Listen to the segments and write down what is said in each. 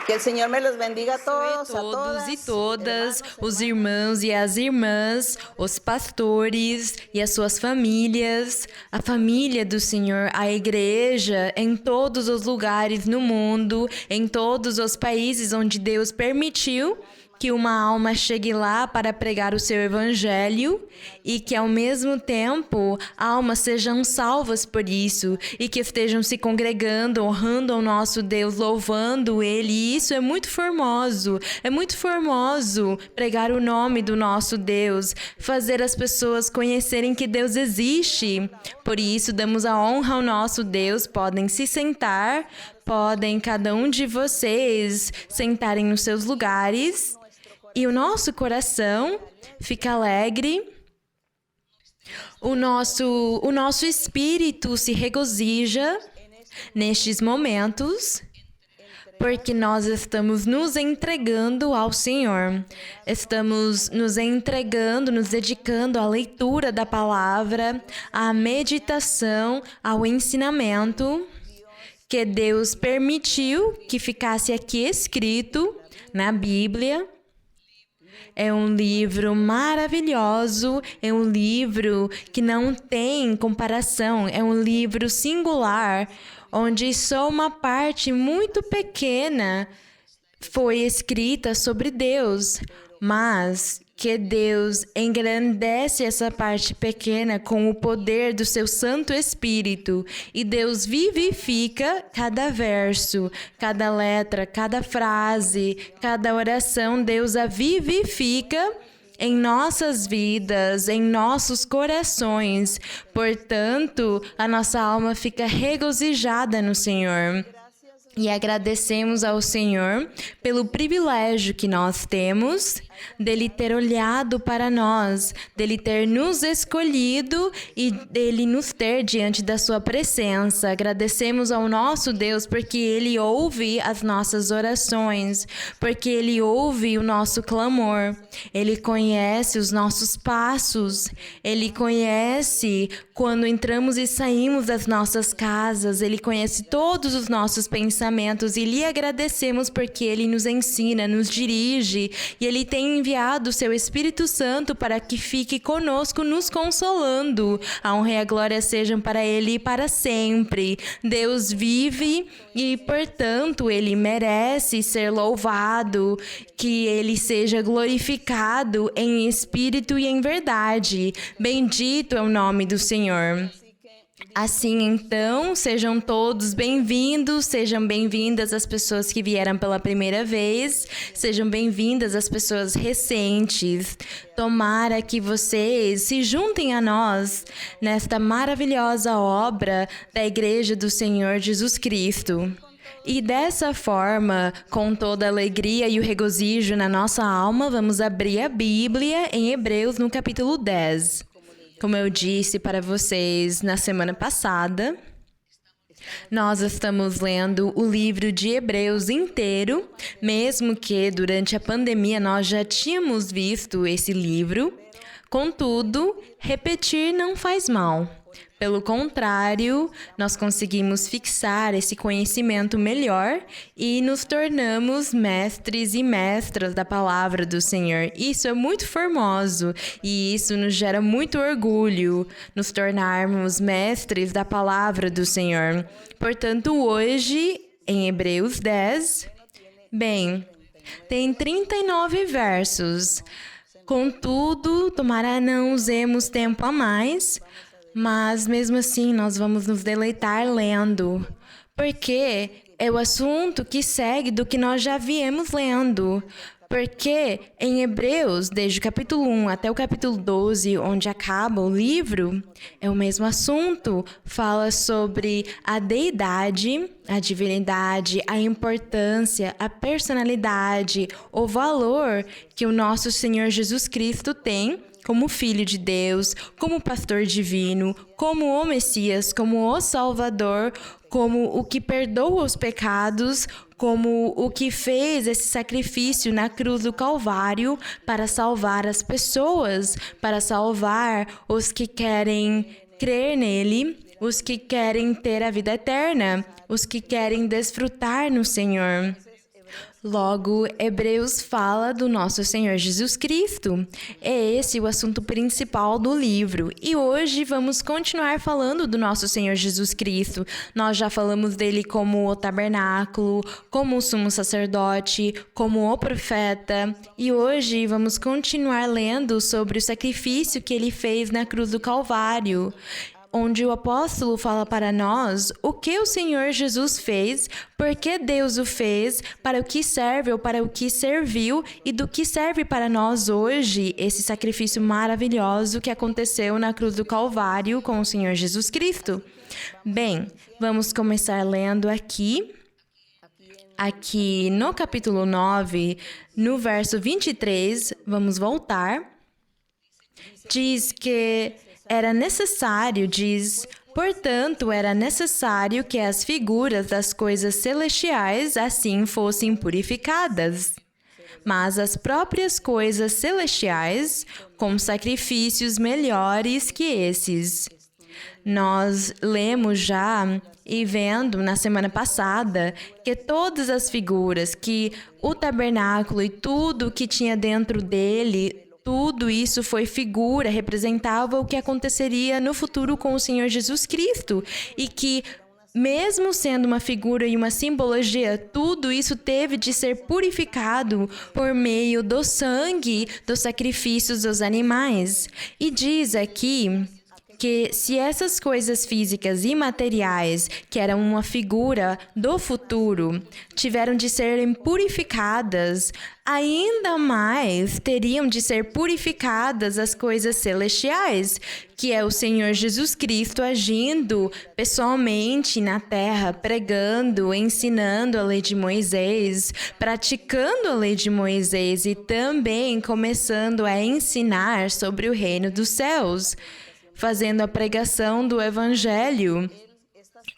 Que el Señor me los bendiga a todos, a Todos e todas, todas, hermanos, os hermanas. irmãos e as irmãs, os pastores e as suas famílias, a família do Senhor, a igreja em todos os lugares no mundo, em todos os países onde Deus permitiu que uma alma chegue lá para pregar o seu evangelho e que ao mesmo tempo almas sejam salvas por isso e que estejam se congregando, honrando ao nosso Deus, louvando Ele. E isso é muito formoso pregar o nome do nosso Deus, fazer as pessoas conhecerem que Deus existe. Por isso damos a honra ao nosso Deus. Podem se sentar, podem cada um de vocês sentarem nos seus lugares. E o nosso coração fica alegre, o nosso espírito se regozija nestes momentos, porque nós estamos nos entregando ao Senhor. Estamos nos entregando, nos dedicando à leitura da palavra, à meditação, ao ensinamento que Deus permitiu que ficasse aqui escrito na Bíblia. É um livro maravilhoso, é um livro que não tem comparação, é um livro singular, onde só uma parte muito pequena foi escrita sobre Deus, mas que Deus engrandece essa parte pequena com o poder do seu Santo Espírito e Deus vivifica cada verso, cada letra, cada frase, cada oração. Deus a vivifica em nossas vidas, em nossos corações. Portanto, a nossa alma fica regozijada no Senhor. E agradecemos ao Senhor pelo privilégio que nós temos dele ter olhado para nós, dele ter nos escolhido e dele nos ter diante da sua presença. Agradecemos ao nosso Deus porque ele ouve as nossas orações, porque ele ouve o nosso clamor. Ele conhece os nossos passos, ele conhece quando entramos e saímos das nossas casas, ele conhece todos os nossos pensamentos e lhe agradecemos porque ele nos ensina, nos dirige e ele tem enviado o seu Espírito Santo para que fique conosco nos consolando. A honra e a glória sejam para ele e para sempre. Deus vive e, portanto, ele merece ser louvado, que ele seja glorificado em espírito e em verdade. Bendito é o nome do Senhor. Assim, então, sejam todos bem-vindos, sejam bem-vindas as pessoas que vieram pela primeira vez, sejam bem-vindas as pessoas recentes. Tomara que vocês se juntem a nós nesta maravilhosa obra da Igreja do Senhor Jesus Cristo. E dessa forma, com toda a alegria e o regozijo na nossa alma, vamos abrir a Bíblia em Hebreus no capítulo 10. Como eu disse para vocês na semana passada, nós estamos lendo o livro de Hebreus inteiro, mesmo que durante a pandemia nós já tínhamos visto esse livro. Contudo, repetir não faz mal. Pelo contrário, nós conseguimos fixar esse conhecimento melhor e nos tornamos mestres e mestras da palavra do Senhor. Isso é muito formoso e isso nos gera muito orgulho, nos tornarmos mestres da palavra do Senhor. Portanto, hoje, em Hebreus 10, tem 39 versos. Contudo, tomara não usemos tempo a mais, mas mesmo assim nós vamos nos deleitar lendo, porque é o assunto que segue do que nós já viemos lendo. Porque em Hebreus, desde o capítulo 1 até o capítulo 12, onde acaba o livro, é o mesmo assunto. Fala sobre a deidade, a divinidade, a importância, a personalidade, o valor que o nosso Senhor Jesus Cristo tem como Filho de Deus, como pastor divino, como o Messias, como o Salvador, como o que perdoa os pecados, como o que fez esse sacrifício na cruz do Calvário para salvar as pessoas, para salvar os que querem crer nele, os que querem ter a vida eterna, os que querem desfrutar no Senhor. Logo, Hebreus fala do nosso Senhor Jesus Cristo. É esse o assunto principal do livro. E hoje vamos continuar falando do nosso Senhor Jesus Cristo. Nós já falamos dele como o tabernáculo, como o sumo sacerdote, como o profeta. E hoje vamos continuar lendo sobre o sacrifício que ele fez na cruz do Calvário, onde o apóstolo fala para nós o que o Senhor Jesus fez, por que Deus o fez, para o que serve ou para o que serviu e do que serve para nós hoje esse sacrifício maravilhoso que aconteceu na cruz do Calvário com o Senhor Jesus Cristo. Bem, vamos começar lendo aqui no capítulo 9, no verso 23, vamos voltar. Diz que portanto, era necessário que as figuras das coisas celestiais assim fossem purificadas. Mas as próprias coisas celestiais, com sacrifícios melhores que esses. Nós lemos já e vendo na semana passada que todas as figuras, que o tabernáculo e tudo que tinha dentro dele, tudo isso foi figura, representava o que aconteceria no futuro com o Senhor Jesus Cristo. E que, mesmo sendo uma figura e uma simbologia, tudo isso teve de ser purificado por meio do sangue dos sacrifícios dos animais. E diz aqui que se essas coisas físicas e materiais, que eram uma figura do futuro, tiveram de serem purificadas, ainda mais teriam de ser purificadas as coisas celestiais, que é o Senhor Jesus Cristo agindo pessoalmente na terra, pregando, ensinando a lei de Moisés, praticando a lei de Moisés e também começando a ensinar sobre o reino dos céus, fazendo a pregação do Evangelho.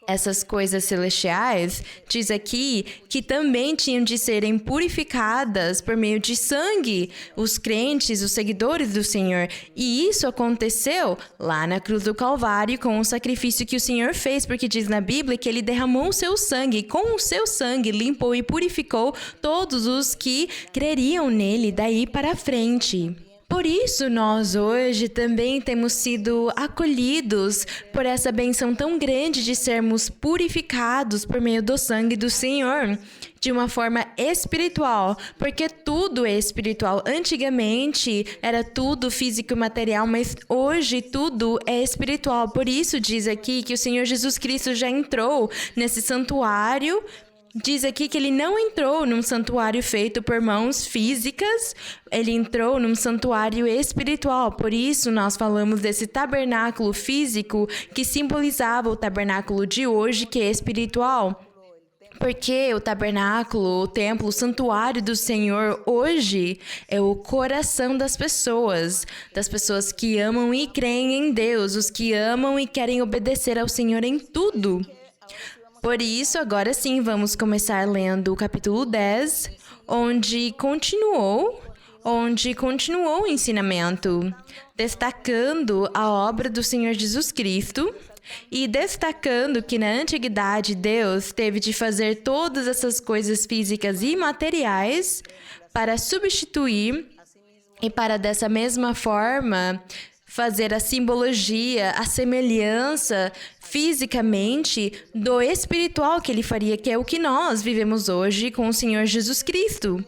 Essas coisas celestiais, diz aqui, que também tinham de serem purificadas por meio de sangue, os crentes, os seguidores do Senhor. E isso aconteceu lá na cruz do Calvário com o sacrifício que o Senhor fez, porque diz na Bíblia que ele derramou o seu sangue, e com o seu sangue limpou e purificou todos os que creriam nele daí para frente. Por isso, nós hoje também temos sido acolhidos por essa bênção tão grande de sermos purificados por meio do sangue do Senhor, de uma forma espiritual, porque tudo é espiritual. Antigamente era tudo físico e material, mas hoje tudo é espiritual. Por isso diz aqui que o Senhor Jesus Cristo já entrou nesse santuário. Diz aqui que ele não entrou num santuário feito por mãos físicas, ele entrou num santuário espiritual. Por isso, nós falamos desse tabernáculo físico que simbolizava o tabernáculo de hoje, que é espiritual. Porque o tabernáculo, o templo, o santuário do Senhor hoje é o coração das pessoas que amam e creem em Deus, os que amam e querem obedecer ao Senhor em tudo. Por isso, agora sim, vamos começar lendo o capítulo 10, onde continuou o ensinamento, destacando a obra do Senhor Jesus Cristo e destacando que na antiguidade Deus teve de fazer todas essas coisas físicas e materiais para substituir e para dessa mesma forma fazer a simbologia, a semelhança fisicamente do espiritual que ele faria, que é o que nós vivemos hoje com o Senhor Jesus Cristo.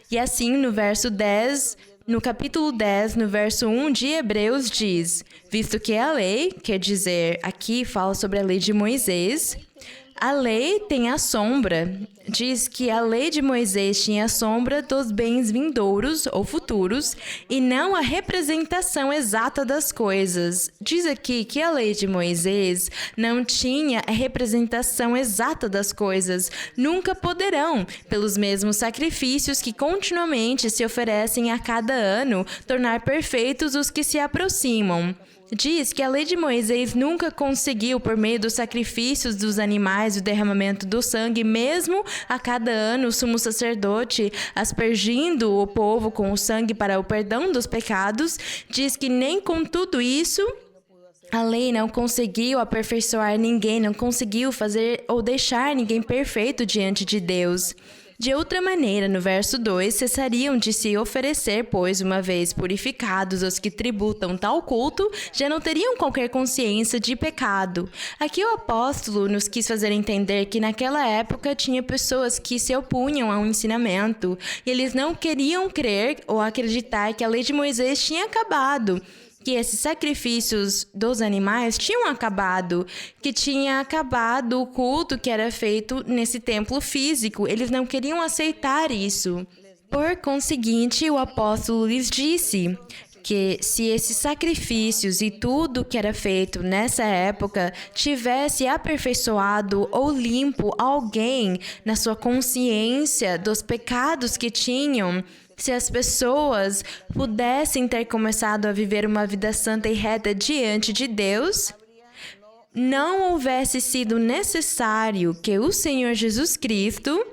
E assim, no capítulo 10, no verso 1 de Hebreus, diz: visto que a lei, quer dizer, aqui fala sobre a lei de Moisés, a lei tem a sombra. Diz que a lei de Moisés tinha a sombra dos bens vindouros ou futuros e não a representação exata das coisas. Diz aqui que a lei de Moisés não tinha a representação exata das coisas. Nunca poderão, pelos mesmos sacrifícios que continuamente se oferecem a cada ano, tornar perfeitos os que se aproximam. Diz que a lei de Moisés nunca conseguiu, por meio dos sacrifícios dos animais, o derramamento do sangue, mesmo a cada ano o sumo sacerdote aspergindo o povo com o sangue para o perdão dos pecados. Diz que nem com tudo isso a lei não conseguiu aperfeiçoar ninguém, não conseguiu fazer ou deixar ninguém perfeito diante de Deus. De outra maneira, no verso 2, cessariam de se oferecer, pois, uma vez purificados os que tributam tal culto, já não teriam qualquer consciência de pecado. Aqui o apóstolo nos quis fazer entender que naquela época tinha pessoas que se opunham ao ensinamento, e eles não queriam crer ou acreditar que a lei de Moisés tinha acabado, que esses sacrifícios dos animais tinham acabado, que tinha acabado o culto que era feito nesse templo físico. Eles não queriam aceitar isso. Por conseguinte, o apóstolo lhes disse que se esses sacrifícios e tudo que era feito nessa época tivesse aperfeiçoado ou limpo alguém na sua consciência dos pecados que tinham, se as pessoas pudessem ter começado a viver uma vida santa e reta diante de Deus, não houvesse sido necessário que o Senhor Jesus Cristo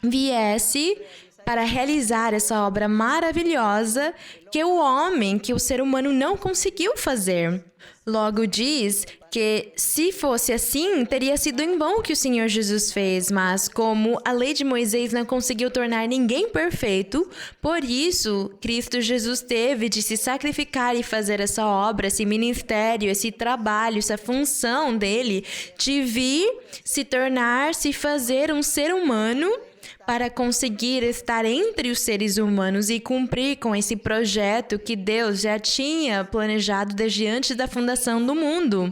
viesse para realizar essa obra maravilhosa que o ser humano não conseguiu fazer. Logo diz que, se fosse assim, teria sido em vão o que o Senhor Jesus fez, mas como a lei de Moisés não conseguiu tornar ninguém perfeito, por isso Cristo Jesus teve de se sacrificar e fazer essa obra, esse ministério, esse trabalho, essa função dele de vir, se tornar, se fazer um ser humano para conseguir estar entre os seres humanos e cumprir com esse projeto que Deus já tinha planejado desde antes da fundação do mundo.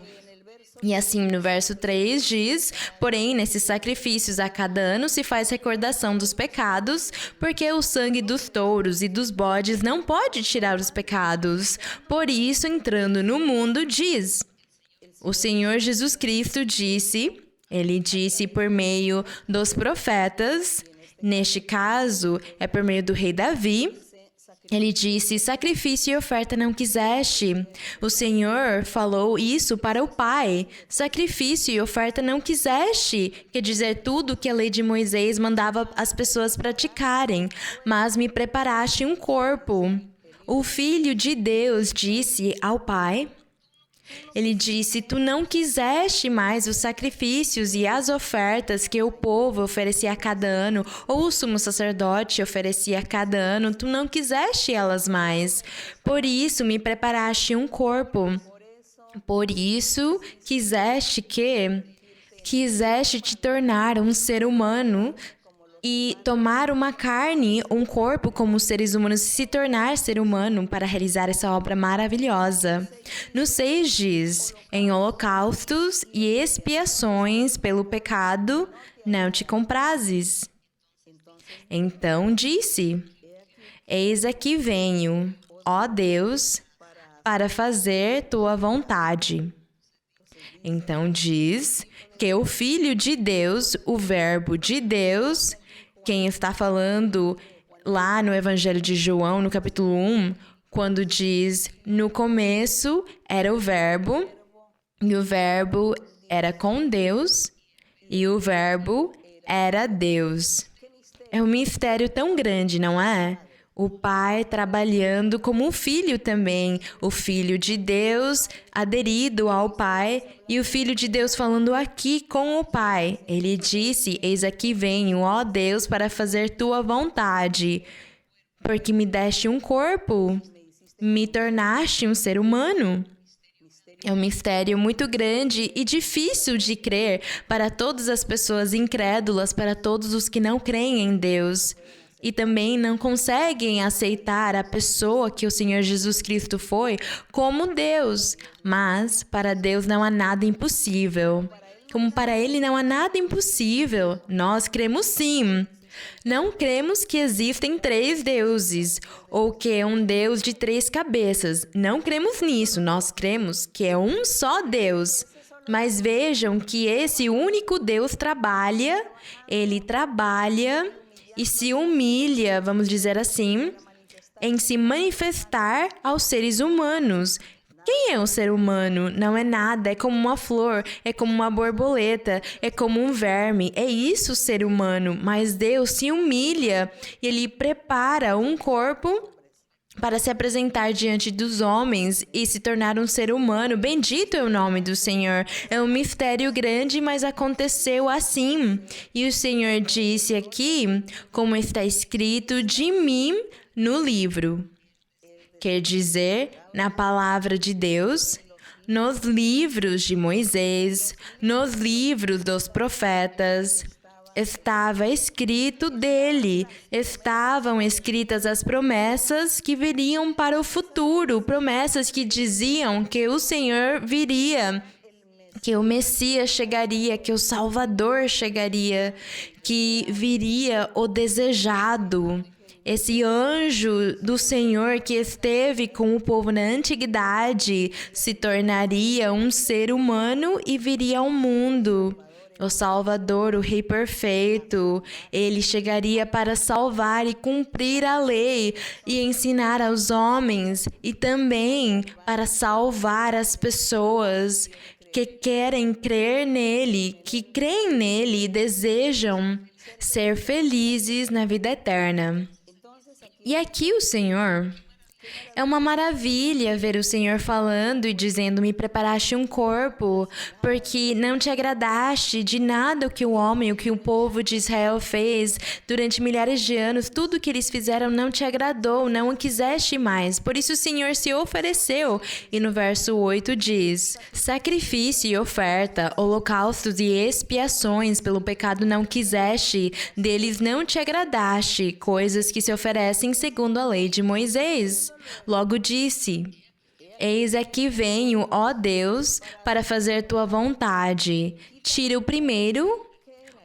E assim, no verso 3 diz: porém, nesses sacrifícios a cada ano se faz recordação dos pecados, porque o sangue dos touros e dos bodes não pode tirar os pecados. Por isso, entrando no mundo, diz: o Senhor Jesus Cristo disse, ele disse por meio dos profetas, neste caso é por meio do rei Davi, ele disse: sacrifício e oferta não quiseste. O Senhor falou isso para o Pai. Sacrifício e oferta não quiseste, quer dizer, tudo que a lei de Moisés mandava as pessoas praticarem, mas me preparaste um corpo. O Filho de Deus disse ao Pai, ele disse: tu não quiseste mais os sacrifícios e as ofertas que o povo oferecia a cada ano, ou o sumo sacerdote oferecia a cada ano, tu não quiseste elas mais. Por isso me preparaste um corpo. Por isso quiseste te tornar um ser humano e tomar uma carne, um corpo como os seres humanos, se tornar ser humano para realizar essa obra maravilhosa. No 6 diz: em holocaustos e expiações pelo pecado não te comprazes. Então disse: eis aqui venho, ó Deus, para fazer tua vontade. Então diz que o Filho de Deus, o Verbo de Deus, quem está falando lá no Evangelho de João, no capítulo 1, quando diz: no começo era o Verbo, e o Verbo era com Deus, e o Verbo era Deus. É um mistério tão grande, não é? O Pai trabalhando como um Filho também, o Filho de Deus aderido ao Pai e o Filho de Deus falando aqui com o Pai. Ele disse: eis aqui venho, ó Deus, para fazer tua vontade, porque me deste um corpo, me tornaste um ser humano. É um mistério muito grande e difícil de crer para todas as pessoas incrédulas, para todos os que não creem em Deus. E também não conseguem aceitar a pessoa que o Senhor Jesus Cristo foi como Deus. Mas para Deus não há nada impossível. Como para Ele não há nada impossível, nós cremos sim. Não cremos que existem 3 deuses, ou que é um Deus de 3 cabeças. Não cremos nisso, nós cremos que é um só Deus. Mas vejam que esse único Deus trabalha, Ele trabalha e se humilha, vamos dizer assim, em se manifestar aos seres humanos. Quem é um ser humano? Não é nada, é como uma flor, é como uma borboleta, é como um verme. É isso o ser humano, mas Deus se humilha e Ele prepara um corpo para se apresentar diante dos homens e se tornar um ser humano. Bendito é o nome do Senhor. É um mistério grande, mas aconteceu assim. E o Senhor disse aqui, como está escrito de mim no livro. Quer dizer, na palavra de Deus, nos livros de Moisés, nos livros dos profetas, estava escrito dele, estavam escritas as promessas que viriam para o futuro, promessas que diziam que o Senhor viria, que o Messias chegaria, que o Salvador chegaria, que viria o desejado. Esse anjo do Senhor que esteve com o povo na antiguidade se tornaria um ser humano e viria ao mundo. O Salvador, o Rei perfeito, ele chegaria para salvar e cumprir a lei e ensinar aos homens e também para salvar as pessoas que querem crer nele, que creem nele e desejam ser felizes na vida eterna. E aqui o Senhor... É uma maravilha ver o Senhor falando e dizendo: me preparaste um corpo, porque não te agradaste de nada o que o homem, o que o povo de Israel fez durante milhares de anos. Tudo que eles fizeram não te agradou, não o quiseste mais. Por isso o Senhor se ofereceu. E no verso 8 diz: sacrifício e oferta, holocaustos e expiações pelo pecado não quiseste, deles não te agradaste, coisas que se oferecem segundo a lei de Moisés. Logo disse: eis aqui venho, ó Deus, para fazer tua vontade. Tira o primeiro.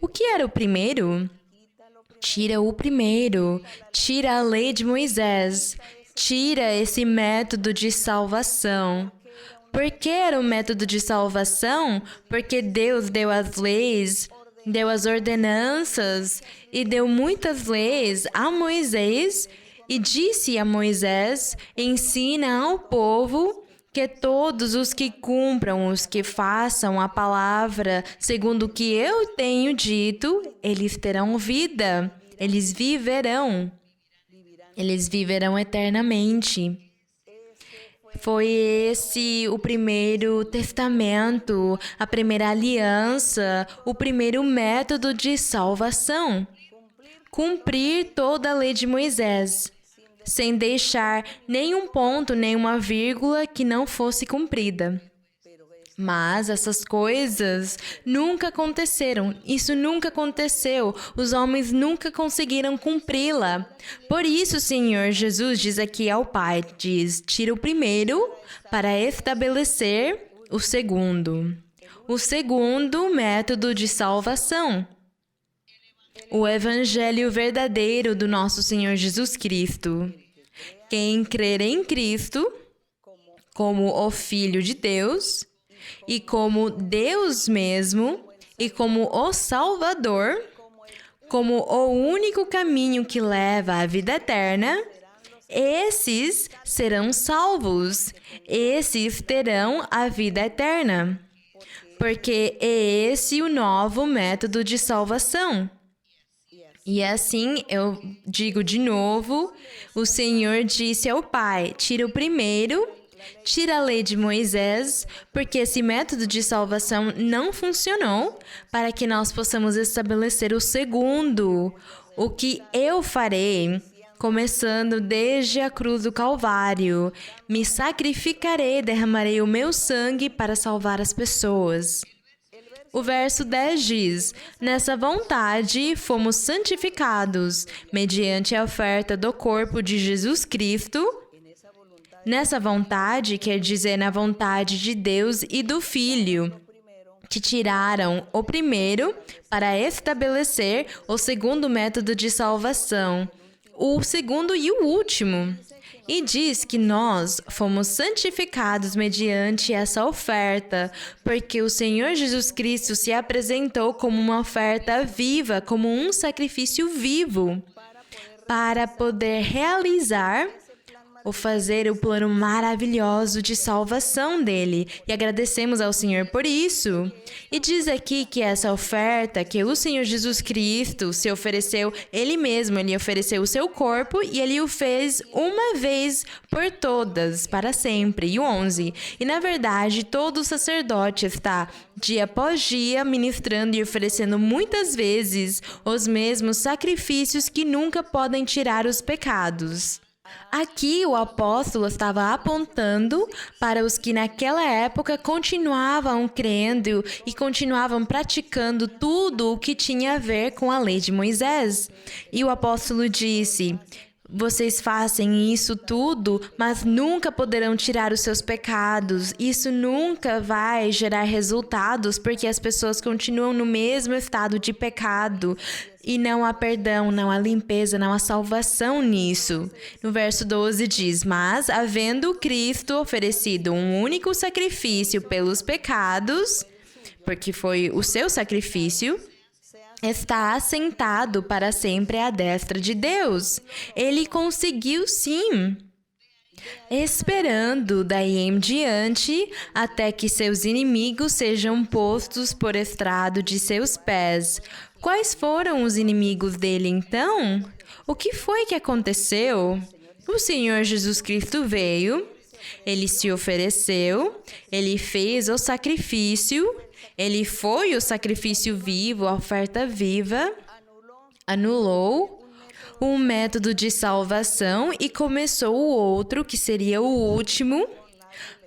O que era o primeiro? Tira o primeiro. Tira a lei de Moisés. Tira esse método de salvação. Por que era o método de salvação? Porque Deus deu as leis, deu as ordenanças e deu muitas leis a Moisés. E disse a Moisés: ensina ao povo que todos os que cumpram, os que façam a palavra segundo o que eu tenho dito, eles terão vida, eles viverão eternamente. Foi esse o primeiro testamento, a primeira aliança, o primeiro método de salvação. Cumprir toda a lei de Moisés, sem deixar nenhum ponto, nenhuma vírgula que não fosse cumprida. Mas essas coisas nunca aconteceram. Isso nunca aconteceu. Os homens nunca conseguiram cumpri-la. Por isso, o Senhor Jesus diz aqui ao Pai, diz: tira o primeiro para estabelecer o segundo. O segundo método de salvação. O Evangelho verdadeiro do nosso Senhor Jesus Cristo. Quem crer em Cristo, como o Filho de Deus, e como Deus mesmo, e como o Salvador, como o único caminho que leva à vida eterna, esses serão salvos, esses terão a vida eterna. Porque é esse o novo método de salvação. E assim, eu digo de novo, o Senhor disse ao Pai: tira o primeiro, tira a lei de Moisés, porque esse método de salvação não funcionou, para que nós possamos estabelecer o segundo, o que eu farei, começando desde a cruz do Calvário. Me sacrificarei, derramarei o meu sangue para salvar as pessoas. O verso 10 diz: nessa vontade fomos santificados, mediante a oferta do corpo de Jesus Cristo. Nessa vontade quer dizer na vontade de Deus e do Filho, que tiraram o primeiro para estabelecer o segundo método de salvação, o segundo e o último. E diz que nós fomos santificados mediante essa oferta, porque o Senhor Jesus Cristo se apresentou como uma oferta viva, como um sacrifício vivo, para poder realizar o fazer o plano maravilhoso de salvação dele. E agradecemos ao Senhor por isso. E diz aqui que essa oferta que o Senhor Jesus Cristo se ofereceu, ele mesmo, ele ofereceu o seu corpo e ele o fez uma vez por todas, para sempre. E o 11. E na verdade, todo sacerdote está dia após dia ministrando e oferecendo muitas vezes os mesmos sacrifícios que nunca podem tirar os pecados. Aqui o apóstolo estava apontando para os que naquela época continuavam crendo e continuavam praticando tudo o que tinha a ver com a lei de Moisés. E o apóstolo disse: vocês fazem isso tudo, mas nunca poderão tirar os seus pecados. Isso nunca vai gerar resultados, porque as pessoas continuam no mesmo estado de pecado. E não há perdão, não há limpeza, não há salvação nisso. No verso 12 diz: mas, havendo Cristo oferecido um único sacrifício pelos pecados, porque foi o seu sacrifício, está assentado para sempre à destra de Deus. Ele conseguiu sim, esperando daí em diante até que seus inimigos sejam postos por estrado de seus pés. Quais foram os inimigos dele então? O que foi que aconteceu? O Senhor Jesus Cristo veio, ele se ofereceu, ele fez o sacrifício, ele foi o sacrifício vivo, a oferta viva, anulou um método de salvação e começou o outro, que seria o último.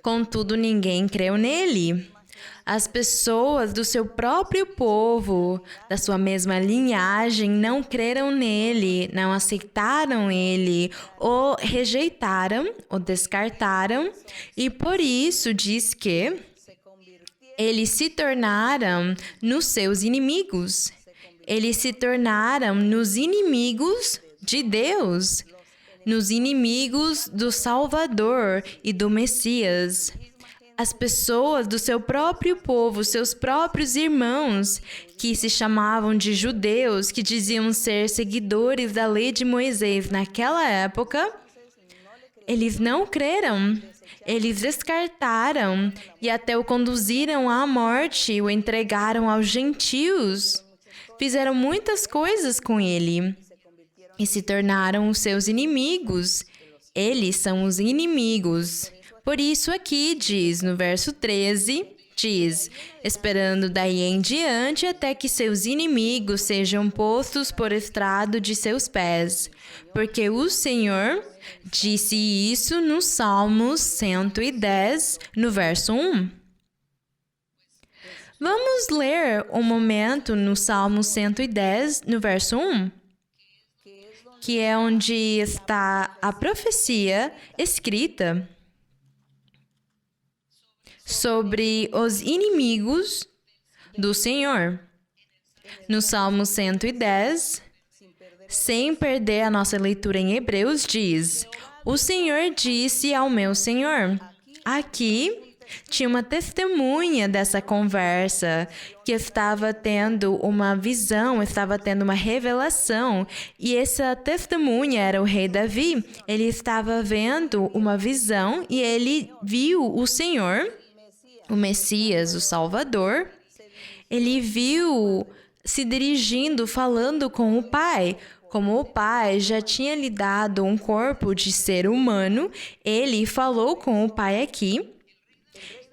Contudo, ninguém creu nele. As pessoas do seu próprio povo, da sua mesma linhagem, não creram nele, não aceitaram ele, o rejeitaram, o descartaram, e por isso diz que eles se tornaram nos seus inimigos. Eles se tornaram nos inimigos de Deus, nos inimigos do Salvador e do Messias. As pessoas do seu próprio povo, seus próprios irmãos, que se chamavam de judeus, que diziam ser seguidores da lei de Moisés naquela época, eles não creram. Eles descartaram e até o conduziram à morte, o entregaram aos gentios. Fizeram muitas coisas com ele e se tornaram os seus inimigos. Eles são os inimigos. Por isso aqui diz, no verso 13, diz: esperando daí em diante até que seus inimigos sejam postos por estrado de seus pés. Porque o Senhor disse isso no Salmo 110, no verso 1. Vamos ler um momento no Salmo 110, no verso 1, que é onde está a profecia escrita sobre os inimigos do Senhor. No Salmo 110, sem perder a nossa leitura em Hebreus, diz: o Senhor disse ao meu Senhor. Aqui tinha uma testemunha dessa conversa, que estava tendo uma visão, estava tendo uma revelação, e essa testemunha era o rei Davi. Ele estava vendo uma visão e ele viu o Senhor, o Messias, o Salvador. Ele viu se dirigindo, falando com o Pai. Como o Pai já tinha lhe dado um corpo de ser humano, ele falou com o Pai aqui.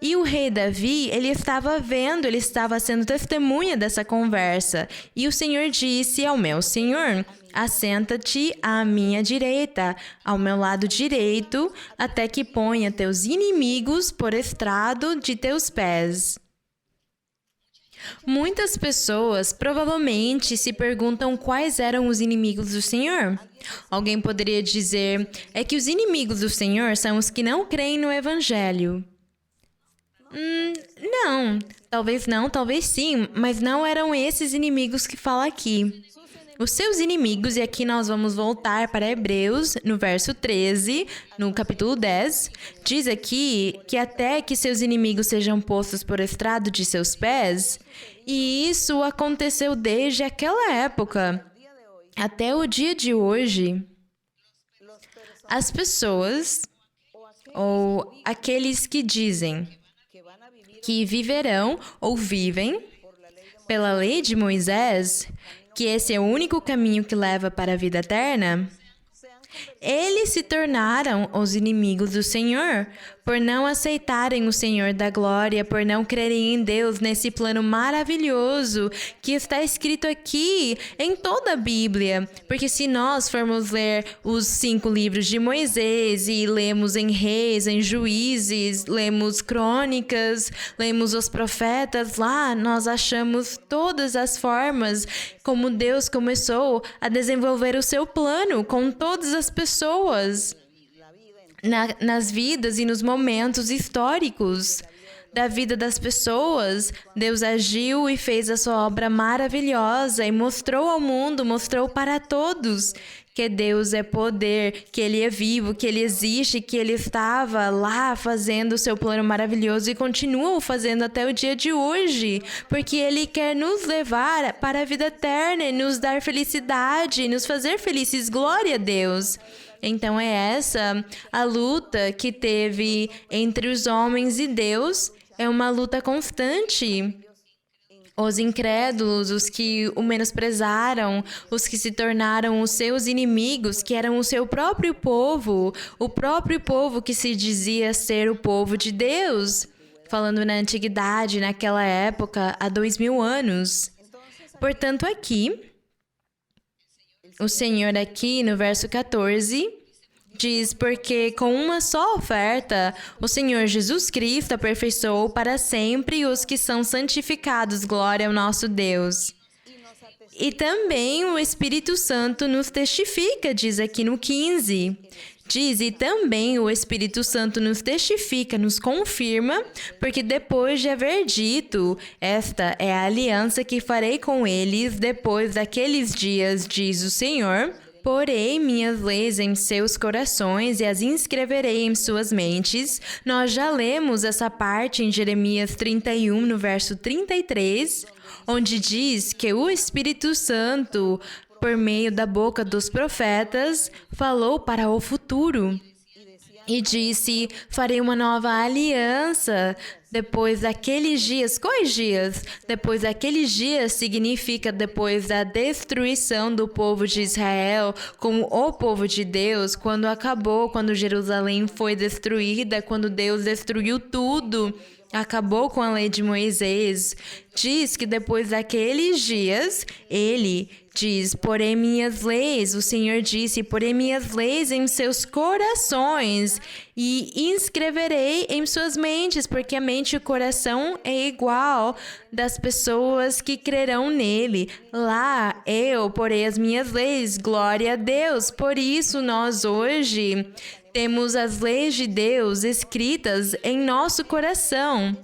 E o rei Davi, ele estava vendo, ele estava sendo testemunha dessa conversa. E o Senhor disse ao meu Senhor: assenta-te à minha direita, ao meu lado direito, até que ponha teus inimigos por estrado de teus pés. Muitas pessoas provavelmente se perguntam quais eram os inimigos do Senhor. Alguém poderia dizer: é que os inimigos do Senhor são os que não creem no Evangelho. Não, talvez sim, mas não eram esses inimigos que fala aqui. Os seus inimigos, e aqui nós vamos voltar para Hebreus, no verso 13, no capítulo 10, diz aqui que até que seus inimigos sejam postos por estrado de seus pés, e isso aconteceu desde aquela época até o dia de hoje. As pessoas ou aqueles que dizem que viverão ou vivem pela lei de Moisés, que esse é o único caminho que leva para a vida eterna, eles se tornaram os inimigos do Senhor, por não aceitarem o Senhor da glória, por não crerem em Deus nesse plano maravilhoso que está escrito aqui em toda a Bíblia. Porque se nós formos ler os 5 livros de Moisés e lemos em Reis, em Juízes, lemos Crônicas, lemos os profetas, lá nós achamos todas as formas como Deus começou a desenvolver o seu plano com todas as pessoas. Nas vidas e nos momentos históricos da vida das pessoas, Deus agiu e fez a sua obra maravilhosa e mostrou ao mundo, mostrou para todos que Deus é poder, que Ele é vivo, que Ele existe, que Ele estava lá fazendo o seu plano maravilhoso e continua o fazendo até o dia de hoje, porque Ele quer nos levar para a vida eterna e nos dar felicidade, nos fazer felizes. Glória a Deus! Então é essa a luta que teve entre os homens e Deus, é uma luta constante. Os incrédulos, os que o menosprezaram, os que se tornaram os seus inimigos, que eram o seu próprio povo, o próprio povo que se dizia ser o povo de Deus, falando na antiguidade, naquela época, há 2000 anos. Portanto, aqui, o Senhor aqui no verso 14 diz: porque com uma só oferta o Senhor Jesus Cristo aperfeiçoou para sempre os que são santificados. Glória ao nosso Deus. E também o Espírito Santo nos testifica, diz aqui no 15. Diz, e também o Espírito Santo nos testifica, nos confirma, porque depois de haver dito, esta é a aliança que farei com eles depois daqueles dias, diz o Senhor, porei minhas leis em seus corações e as inscreverei em suas mentes. Nós já lemos essa parte em Jeremias 31, no verso 33, onde diz que o Espírito Santo, por meio da boca dos profetas, falou para o futuro. E disse, farei uma nova aliança depois daqueles dias. Quais dias? Depois daqueles dias significa depois da destruição do povo de Israel com o povo de Deus, quando acabou, quando Jerusalém foi destruída, quando Deus destruiu tudo. Acabou com a lei de Moisés. Diz que depois daqueles dias, ele diz, porém minhas leis, o Senhor disse, porém minhas leis em seus corações e inscreverei em suas mentes, porque a mente e o coração é igual das pessoas que crerão nele. Lá eu porei as minhas leis, glória a Deus. Por isso nós hoje temos as leis de Deus escritas em nosso coração.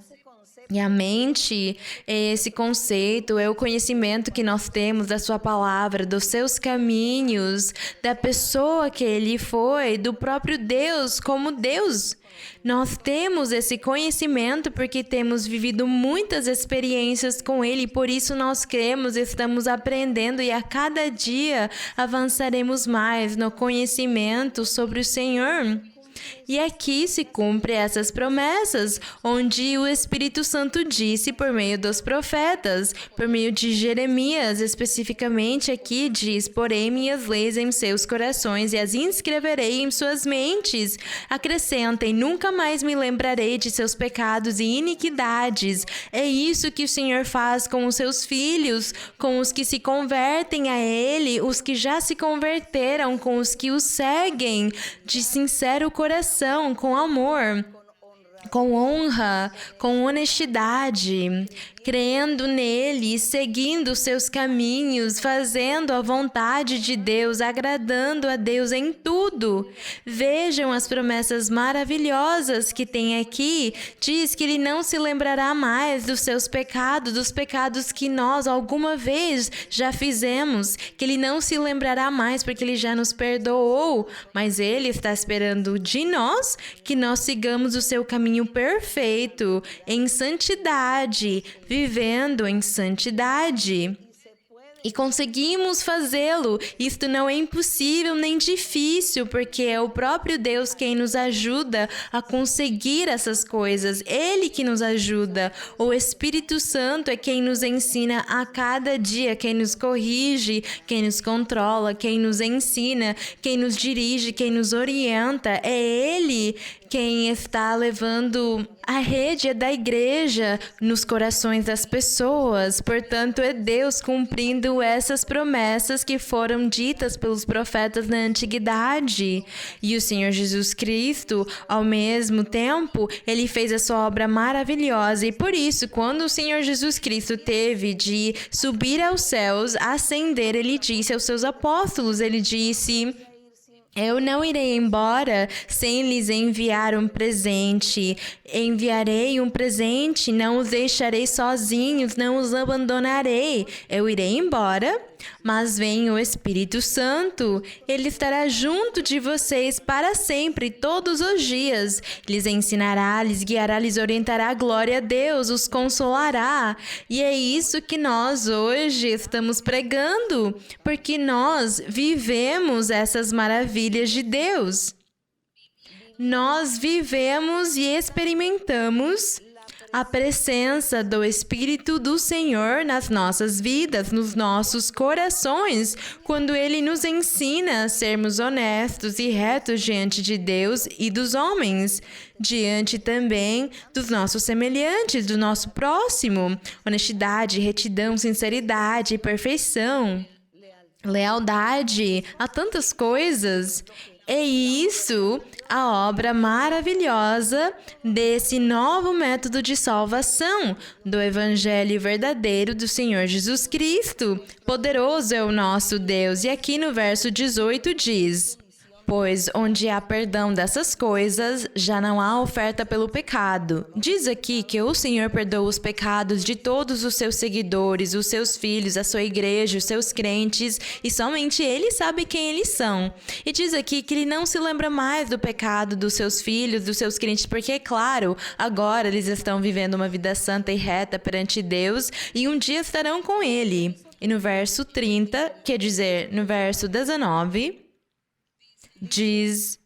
E a mente é esse conceito, é o conhecimento que nós temos da sua palavra, dos seus caminhos, da pessoa que ele foi, do próprio Deus como Deus. Nós temos esse conhecimento porque temos vivido muitas experiências com ele, por isso nós cremos, estamos aprendendo e a cada dia avançaremos mais no conhecimento sobre o Senhor. E aqui se cumpre essas promessas, onde o Espírito Santo disse por meio dos profetas, por meio de Jeremias, especificamente aqui diz, porém minhas leis em seus corações e as inscreverei em suas mentes. Acrescentem, nunca mais me lembrarei de seus pecados e iniquidades. É isso que o Senhor faz com os seus filhos, com os que se convertem a Ele, os que já se converteram, com os que o seguem de sincero coração, com amor, com honra, com honestidade, crendo nele, seguindo os seus caminhos, fazendo a vontade de Deus, agradando a Deus em tudo. Vejam as promessas maravilhosas que tem aqui. Diz que ele não se lembrará mais dos seus pecados, dos pecados que nós alguma vez já fizemos, que ele não se lembrará mais porque ele já nos perdoou, mas ele está esperando de nós que nós sigamos o seu caminho perfeito, em santidade, vivendo em santidade. E conseguimos fazê-lo. Isto não é impossível nem difícil, porque é o próprio Deus quem nos ajuda a conseguir essas coisas. Ele que nos ajuda. O Espírito Santo é quem nos ensina a cada dia, quem nos corrige, quem nos controla, quem nos ensina, quem nos dirige, quem nos orienta. É Ele quem está levando a rede da igreja nos corações das pessoas. Portanto, é Deus cumprindo essas promessas que foram ditas pelos profetas na antiguidade. E o Senhor Jesus Cristo, ao mesmo tempo, ele fez a sua obra maravilhosa. E por isso, quando o Senhor Jesus Cristo teve de subir aos céus, ascender, ele disse aos seus apóstolos, ele disse: eu não irei embora sem lhes enviar um presente. Enviarei um presente, não os deixarei sozinhos, não os abandonarei. Eu irei embora, mas vem o Espírito Santo. Ele estará junto de vocês para sempre, todos os dias. Lhes ensinará, lhes guiará, lhes orientará. Glória a Deus, os consolará. E é isso que nós hoje estamos pregando, porque nós vivemos essas maravilhas de Deus. Nós vivemos e experimentamos a presença do Espírito do Senhor nas nossas vidas, nos nossos corações, quando Ele nos ensina a sermos honestos e retos diante de Deus e dos homens, diante também dos nossos semelhantes, do nosso próximo. Honestidade, retidão, sinceridade, perfeição, lealdade, há tantas coisas. É isso a obra maravilhosa desse novo método de salvação, do Evangelho verdadeiro do Senhor Jesus Cristo. Poderoso é o nosso Deus. E aqui no verso 18 diz: pois onde há perdão dessas coisas, já não há oferta pelo pecado. Diz aqui que o Senhor perdoa os pecados de todos os seus seguidores, os seus filhos, a sua igreja, os seus crentes, e somente Ele sabe quem eles são. E diz aqui que Ele não se lembra mais do pecado dos seus filhos, dos seus crentes, porque, é claro, agora eles estão vivendo uma vida santa e reta perante Deus, e um dia estarão com Ele. E no verso 30, quer dizer, no verso 19... diz: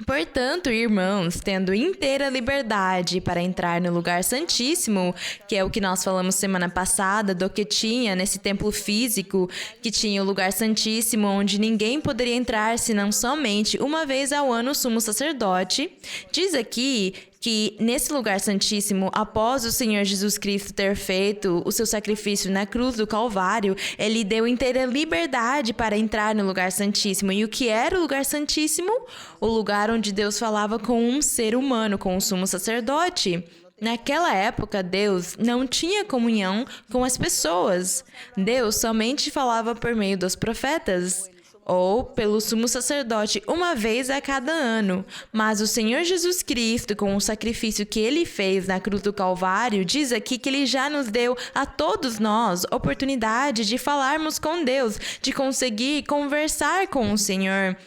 portanto, irmãos, tendo inteira liberdade para entrar no lugar santíssimo, que é o que nós falamos semana passada, do que tinha nesse templo físico, que tinha o lugar santíssimo, onde ninguém poderia entrar, senão somente uma vez ao ano o sumo sacerdote. Diz aqui que nesse lugar santíssimo, após o Senhor Jesus Cristo ter feito o seu sacrifício na cruz do Calvário, Ele deu inteira liberdade para entrar no lugar santíssimo. E o que era o lugar santíssimo? O lugar onde Deus falava com um ser humano, com o sumo sacerdote. Naquela época, Deus não tinha comunhão com as pessoas. Deus somente falava por meio dos profetas, ou pelo sumo sacerdote uma vez a cada ano. Mas o Senhor Jesus Cristo, com o sacrifício que Ele fez na cruz do Calvário, diz aqui que Ele já nos deu a todos nós oportunidade de falarmos com Deus, de conseguir conversar com o Senhor.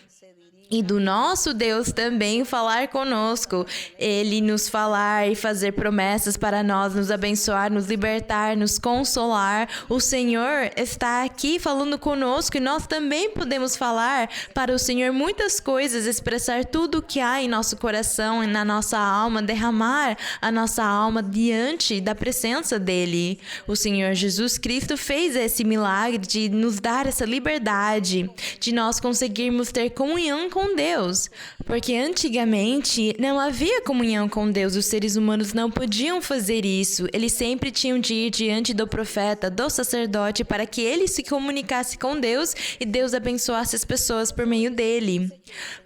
E do nosso Deus também falar conosco. Ele nos falar e fazer promessas para nós, nos abençoar, nos libertar, nos consolar. O Senhor está aqui falando conosco e nós também podemos falar para o Senhor muitas coisas, expressar tudo o que há em nosso coração e na nossa alma, derramar a nossa alma diante da presença dEle. O Senhor Jesus Cristo fez esse milagre de nos dar essa liberdade, de nós conseguirmos ter comunhão com Deus, porque antigamente não havia comunhão com Deus, os seres humanos não podiam fazer isso, eles sempre tinham de ir diante do profeta, do sacerdote, para que ele se comunicasse com Deus e Deus abençoasse as pessoas por meio dele.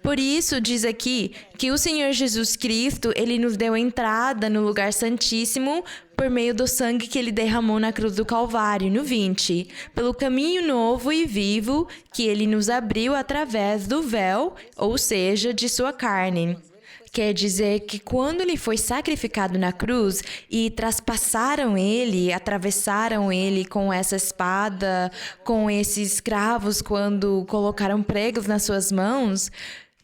Por isso diz aqui que o Senhor Jesus Cristo, ele nos deu entrada no lugar santíssimo por meio do sangue que Ele derramou na cruz do Calvário, no 20, pelo caminho novo e vivo que Ele nos abriu através do véu, ou seja, de sua carne. Quer dizer que quando Ele foi sacrificado na cruz e traspassaram Ele, atravessaram Ele com essa espada, com esses cravos, quando colocaram pregos nas suas mãos,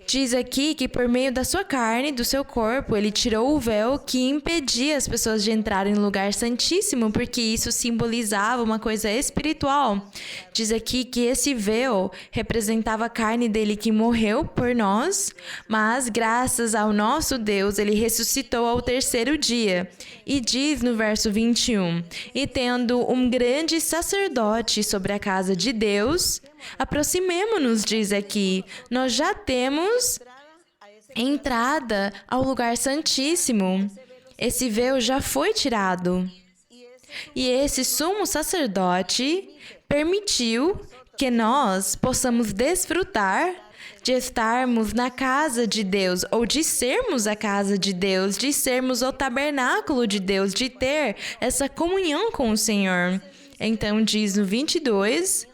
Diz aqui que por meio da sua carne, do seu corpo, ele tirou o véu que impedia as pessoas de entrarem no lugar santíssimo, porque isso simbolizava uma coisa espiritual. Diz aqui que esse véu representava a carne dele que morreu por nós, mas graças ao nosso Deus, ele ressuscitou ao terceiro dia. E diz no verso 21, e tendo um grande sacerdote sobre a casa de Deus, aproximemo-nos, diz aqui, nós já temos entrada ao lugar santíssimo. Esse véu já foi tirado. E esse sumo sacerdote permitiu que nós possamos desfrutar de estarmos na casa de Deus, ou de sermos a casa de Deus, de sermos o tabernáculo de Deus, de ter essa comunhão com o Senhor. Então diz no 22...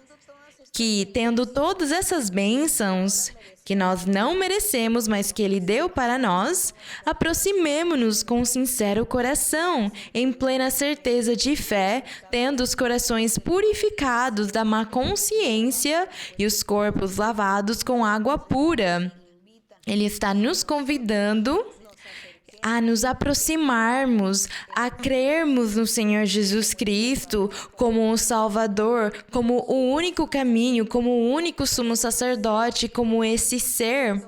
que, tendo todas essas bênçãos que nós não merecemos, mas que Ele deu para nós, aproximemo-nos com sincero coração, em plena certeza de fé, tendo os corações purificados da má consciência e os corpos lavados com água pura. Ele está nos convidando a nos aproximarmos, a crermos no Senhor Jesus Cristo como o Salvador, como o único caminho, como o único sumo sacerdote, como esse ser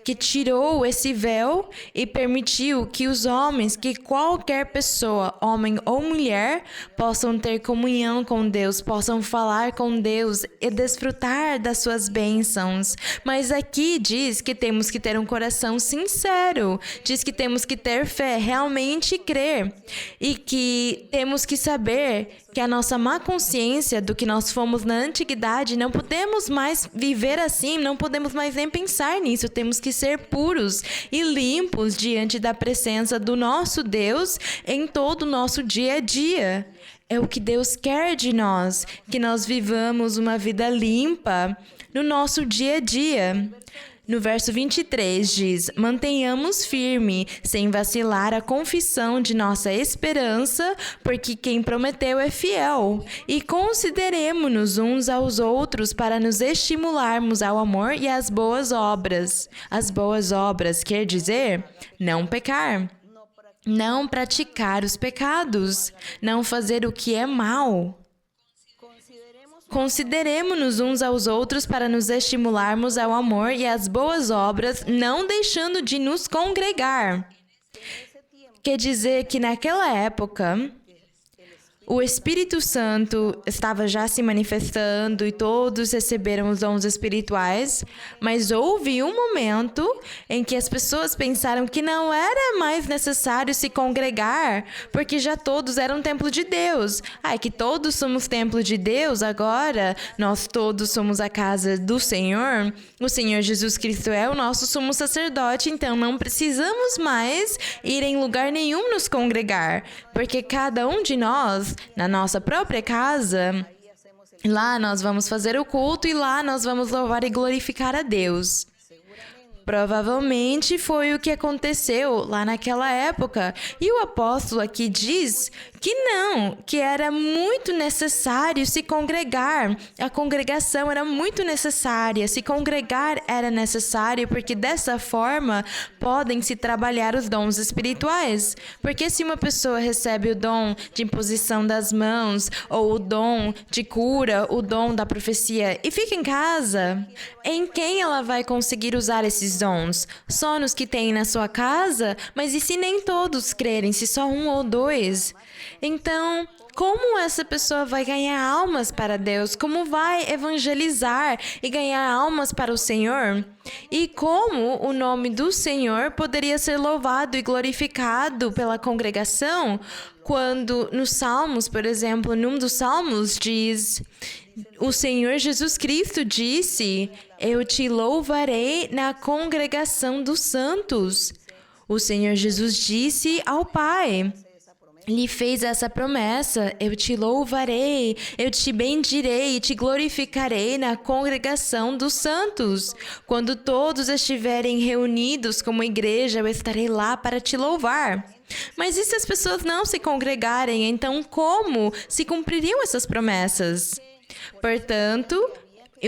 que tirou esse véu e permitiu que os homens, que qualquer pessoa, homem ou mulher, possam ter comunhão com Deus, possam falar com Deus e desfrutar das suas bênçãos. Mas aqui diz que temos que ter um coração sincero, diz que temos que ter fé, realmente crer, e que temos que saber que a nossa má consciência do que nós fomos na antiguidade, não podemos mais viver assim, não podemos mais nem pensar nisso. Temos que ser puros e limpos diante da presença do nosso Deus em todo o nosso dia a dia. É o que Deus quer de nós, que nós vivamos uma vida limpa no nosso dia a dia. No verso 23 diz, mantenhamos firme, sem vacilar a confissão de nossa esperança, porque quem prometeu é fiel. E consideremo-nos uns aos outros para nos estimularmos ao amor e às boas obras. As boas obras quer dizer não pecar, não praticar os pecados, não fazer o que é mal. Consideremo-nos uns aos outros para nos estimularmos ao amor e às boas obras, não deixando de nos congregar. Quer dizer que naquela época, o Espírito Santo estava já se manifestando e todos receberam os dons espirituais, mas houve um momento em que as pessoas pensaram que não era mais necessário se congregar, porque já todos eram templo de Deus. É que todos somos templo de Deus agora, nós todos somos a casa do Senhor. O Senhor Jesus Cristo é o nosso sumo sacerdote, então não precisamos mais ir em lugar nenhum nos congregar, porque cada um de nós, na nossa própria casa, lá nós vamos fazer o culto e lá nós vamos louvar e glorificar a Deus. Provavelmente foi o que aconteceu lá naquela época. E o apóstolo aqui diz que não, que era muito necessário se congregar. A congregação era muito necessária. Se congregar era necessário porque dessa forma podem se trabalhar os dons espirituais. Porque se uma pessoa recebe o dom de imposição das mãos ou o dom de cura, o dom da profecia e fica em casa, em quem ela vai conseguir usar esses dons? Só nos que tem na sua casa? Mas e se nem todos crerem, se só um ou dois? Então, como essa pessoa vai ganhar almas para Deus? Como vai evangelizar e ganhar almas para o Senhor? E como o nome do Senhor poderia ser louvado e glorificado pela congregação quando nos Salmos, por exemplo, num dos Salmos diz: o Senhor Jesus Cristo disse, eu te louvarei na congregação dos santos. O Senhor Jesus disse ao Pai, lhe fez essa promessa, eu te louvarei, eu te bendirei e te glorificarei na congregação dos santos. Quando todos estiverem reunidos como igreja, eu estarei lá para te louvar. Mas e se as pessoas não se congregarem, então como se cumpririam essas promessas? Portanto,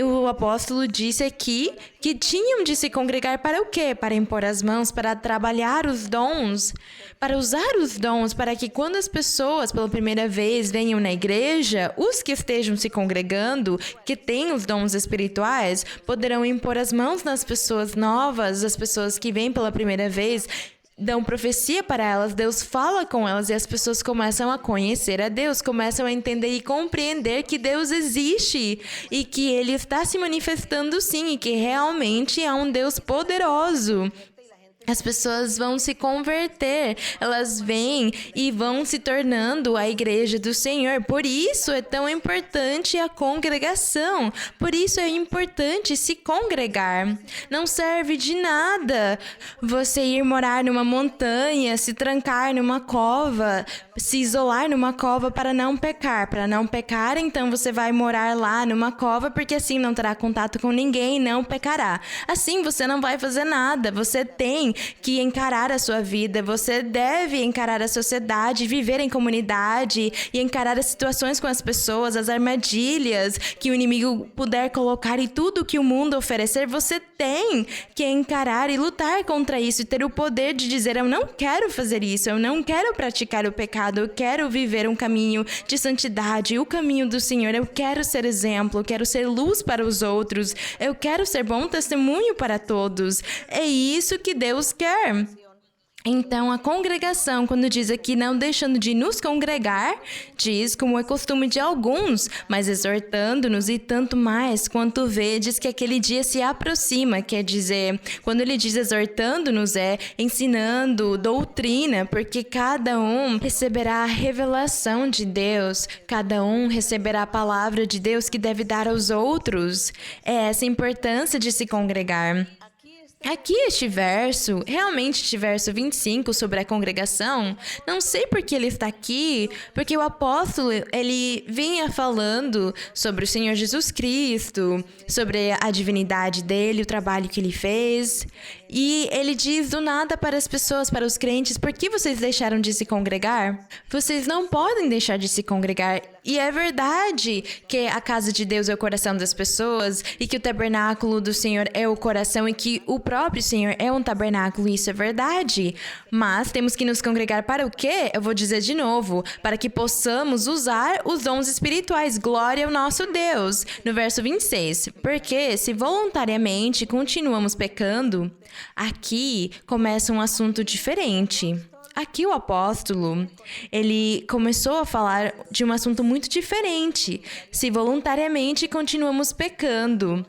O apóstolo disse aqui que tinham de se congregar para o quê? Para impor as mãos, para trabalhar os dons, para usar os dons, para que quando as pessoas pela primeira vez venham na igreja, os que estejam se congregando, que têm os dons espirituais, poderão impor as mãos nas pessoas novas, as pessoas que vêm pela primeira vez, dão profecia para elas, Deus fala com elas e as pessoas começam a conhecer a Deus, começam a entender e compreender que Deus existe e que Ele está se manifestando sim e que realmente é um Deus poderoso. As pessoas vão se converter, elas vêm e vão se tornando a igreja do Senhor. Por isso é tão importante a congregação, por isso é importante se congregar. Não serve de nada você ir morar numa montanha, se trancar numa cova, se isolar numa cova para não pecar. Para não pecar, então você vai morar lá numa cova, porque assim não terá contato com ninguém e não pecará. Assim você não vai fazer nada, você tem que encarar a sua vida, você deve encarar a sociedade, viver em comunidade e encarar as situações com as pessoas, as armadilhas que o inimigo puder colocar e tudo que o mundo oferecer, você tem que encarar e lutar contra isso e ter o poder de dizer: eu não quero fazer isso, eu não quero praticar o pecado, eu quero viver um caminho de santidade, o caminho do Senhor, eu quero ser exemplo, eu quero ser luz para os outros, eu quero ser bom testemunho para todos. É isso que Deus quer. Então, a congregação, quando diz aqui não deixando de nos congregar, diz como é costume de alguns, mas exortando-nos e tanto mais quanto vedes que aquele dia se aproxima. Quer dizer, quando ele diz exortando-nos, é ensinando doutrina, porque cada um receberá a revelação de Deus, cada um receberá a palavra de Deus que deve dar aos outros. É essa a importância de se congregar. Aqui realmente este verso 25 sobre a congregação, não sei por que ele está aqui, porque o apóstolo, ele vinha falando sobre o Senhor Jesus Cristo, sobre a divindade dele, o trabalho que ele fez, e ele diz do nada para as pessoas, para os crentes: por que vocês deixaram de se congregar? Vocês não podem deixar de se congregar. E é verdade que a casa de Deus é o coração das pessoas e que o tabernáculo do Senhor é o coração e que o próprio Senhor é um tabernáculo, isso é verdade. Mas temos que nos congregar para o quê? Eu vou dizer de novo, para que possamos usar os dons espirituais. Glória ao nosso Deus. No verso 26, porque se voluntariamente continuamos pecando, aqui começa um assunto diferente. Aqui o apóstolo, ele começou a falar de um assunto muito diferente. Se voluntariamente continuamos pecando.